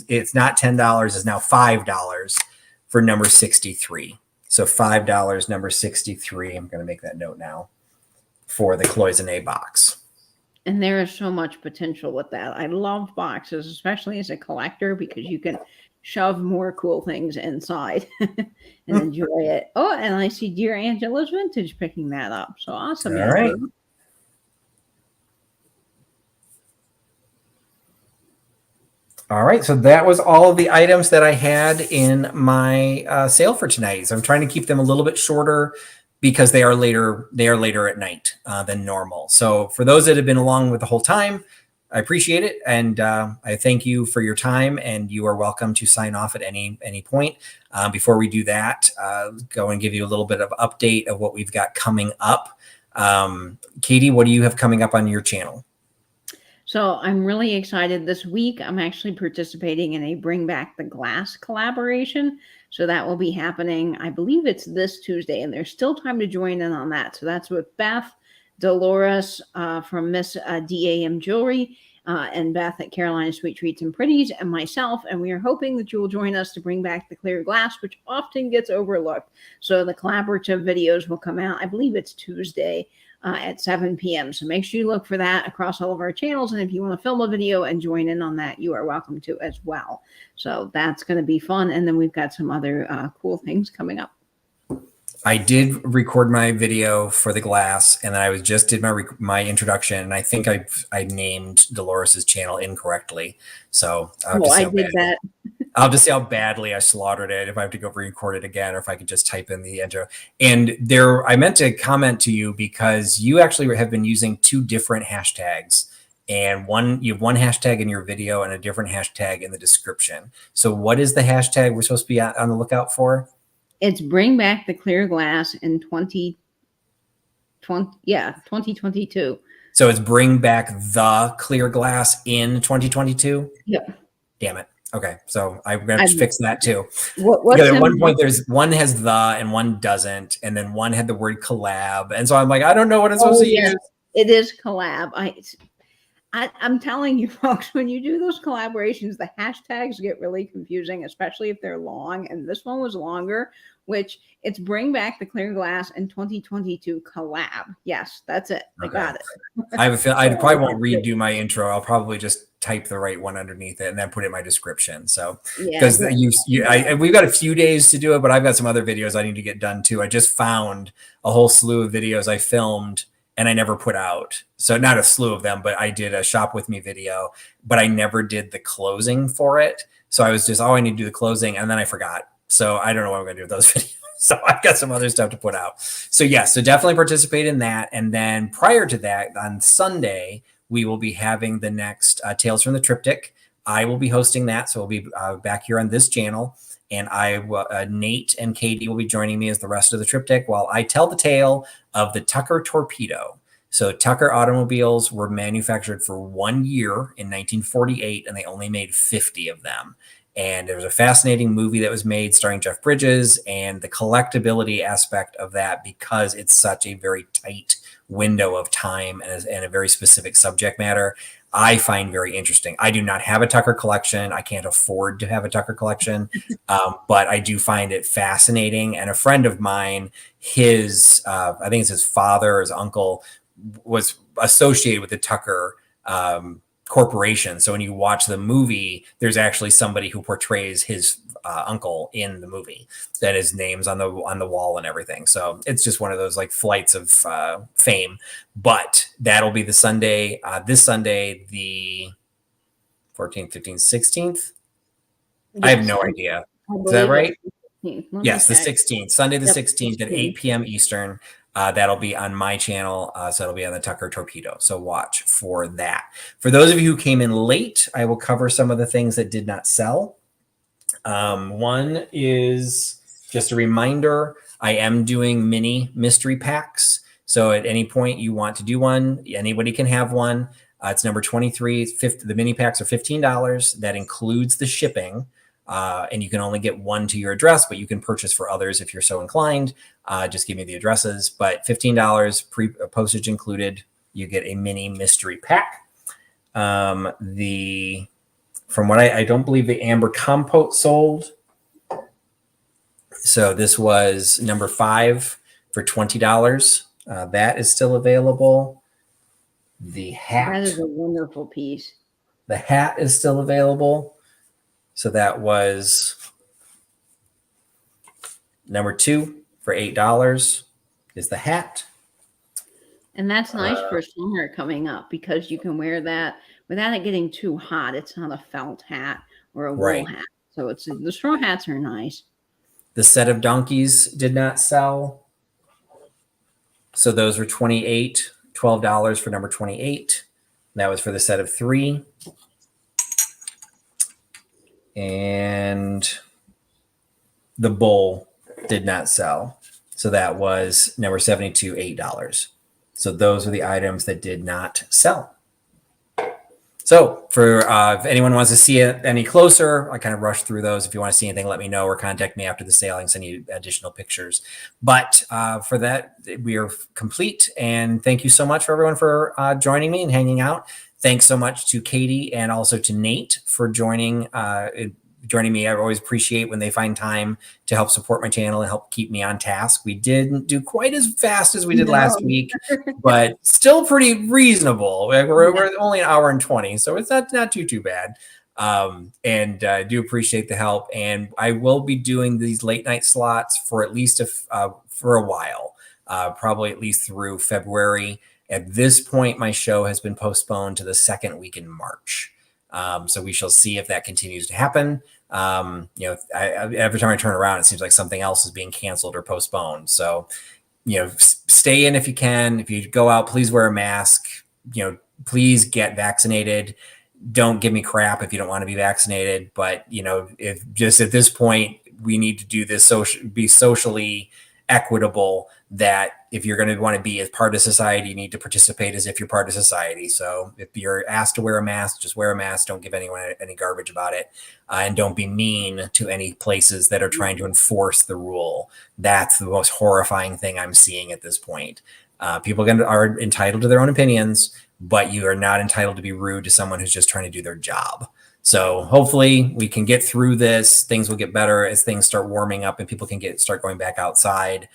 it's not $10, it's now $5 for number 63. So $5, number 63. I'm going to make that note now for the Cloisonne box. And there is so much potential with that. I love boxes, especially as a collector, because you can shove more cool things inside and enjoy it. Oh, and I see Dear Angela's Vintage picking that up. So awesome, All right. Angela. All right, so that was all of the items that I had in my sale for tonight. So I'm trying to keep them a little bit shorter because they are later. They are later at night than normal. So for those that have been along with the whole time, I appreciate it, and I thank you for your time. And you are welcome to sign off at any point. Before we do that, go and give you a little bit of update of what we've got coming up. Katie, what do you have coming up on your channel? So I'm really excited this week. I'm actually participating in a Bring Back the Glass collaboration. So that will be happening, I believe it's this Tuesday, and there's still time to join in on that. So that's with Beth, Dolores from Miss DAM Jewelry, and Beth at Carolina Sweet Treats and Pretties, and myself. And we are hoping that you will join us to bring back the clear glass, which often gets overlooked. So the collaborative videos will come out, I believe it's Tuesday, at 7 p.m. So make sure you look for that across all of our channels. And if you want to film a video and join in on that, you are welcome to as well. So that's going to be fun. And then we've got some other cool things coming up. I did record my video for the glass, and then I just did my introduction, and I think I named Dolores's channel incorrectly. So I did that. I'll just see how badly I slaughtered it if I have to go record it again, or if I could just type in the intro. And I meant to comment to you because you actually have been using two different hashtags, and you have one hashtag in your video and a different hashtag in the description. So what is the hashtag we're supposed to be on the lookout for? It's Bring Back the Clear Glass in 2022. So it's Bring Back the Clear Glass in 2022? Yep. Damn it. Okay, so I'm going to have to fix that too. At one point, there's one has the and one doesn't, and then one had the word collab, and so I'm like, I don't know what I'm supposed to use. It is collab. I'm telling you, folks, when you do those collaborations, the hashtags get really confusing, especially if they're long. And this one was longer, which it's Bring Back the Clear Glass in 2022 collab. Yes, that's it. Okay. I got it. I have a feel I probably won't redo my intro. I'll probably just type the right one underneath it and then put it in my description. So because we've got a few days to do it, but I've got some other videos I need to get done too. I just found a whole slew of videos I filmed and I never put out. So not a slew of them, but I did a shop with me video, but I never did the closing for it. So I was just, I need to do the closing, and then I forgot. So I don't know what I'm going to do with those videos. So I've got some other stuff to put out. So yes, so definitely participate in that. And then prior to that, on Sunday, we will be having the next Tales from the Triptych. I will be hosting that. So we'll be back here on this channel. And Nate and Katie will be joining me as the rest of the triptych while I tell the tale of the Tucker Torpedo. So Tucker automobiles were manufactured for 1 year in 1948, and they only made 50 of them. And there was a fascinating movie that was made starring Jeff Bridges, and the collectability aspect of that, because it's such a very tight window of time and a very specific subject matter, I find very interesting. I do not have a Tucker collection. I can't afford to have a Tucker collection, but I do find it fascinating. And a friend of mine, I think it's his father or his uncle, was associated with the Tucker corporation. So when you watch the movie, there's actually somebody who portrays his uncle in the movie, that his name's on the wall and everything. So it's just one of those like flights of fame. But that'll be the Sunday, this Sunday, the 14th, 15th, 16th. Yes. I have no idea. Is that right? Yes, the 16th, Sunday the 16th at 8 p.m. Eastern. That'll be on my channel. So it'll be on the Tucker Torpedo. So watch for that. For those of you who came in late, I will cover some of the things that did not sell. One is just a reminder, I am doing mini mystery packs. So at any point you want to do one, anybody can have one. It's number 23. The mini packs are $15. That includes the shipping. And you can only get one to your address, but you can purchase for others if you're so inclined. Just give me the addresses. But $15 postage included. You get a mini mystery pack. From what I don't believe the Amber Compote sold. So this was number 5 for $20. That is still available. The hat. That is a wonderful piece. The hat is still available. So that was number 2 for $8 is the hat. And that's nice for summer coming up because you can wear that without it getting too hot. It's not a felt hat or a wool hat. So the straw hats are nice. The set of donkeys did not sell. So those were $12 for number 28. That was for the set of 3. And the bowl did not sell. So that was number 72, $8. So those are the items that did not sell. So for if anyone wants to see it any closer, I kind of rushed through those. If you want to see anything, let me know or contact me after the sale. I can send you additional pictures. But for that, we are complete. And thank you so much for everyone for joining me and hanging out. Thanks so much to Katie and also to Nate for joining me. I always appreciate when they find time to help support my channel and help keep me on task. We didn't do quite as fast as we did last week, but still pretty reasonable. We're only an hour and 20, so it's not too bad. And I do appreciate the help. And I will be doing these late night slots for at least for a while, probably at least through February. At this point, my show has been postponed to the second week in March. So we shall see if that continues to happen. Every time I turn around, it seems like something else is being canceled or postponed. So, stay in if you can. If you go out, please wear a mask. Please get vaccinated. Don't give me crap if you don't want to be vaccinated. But, if just at this point, we need to do this be socially equitable, that if you're going to want to be as part of society, you need to participate as if you're part of society. So if you're asked to wear a mask, just wear a mask. Don't give anyone any garbage about it. And don't be mean to any places that are trying to enforce the rule. That's the most horrifying thing I'm seeing at this point. People are entitled to their own opinions, but you are not entitled to be rude to someone who's just trying to do their job. So hopefully we can get through this. Things will get better as things start warming up and people can start going back outside.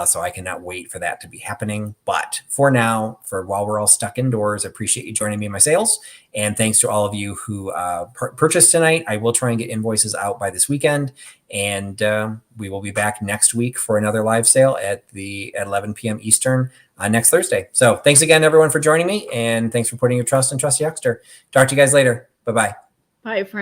So I cannot wait for that to be happening. But for now, while we're all stuck indoors, I appreciate you joining me in my sales. And thanks to all of you who purchased tonight. I will try and get invoices out by this weekend. And we will be back next week for another live sale at 11 p.m. Eastern next Thursday. So thanks again, everyone, for joining me. And thanks for putting your trust in Trusty Huckster. Talk to you guys later. Bye-bye. Bye, friends.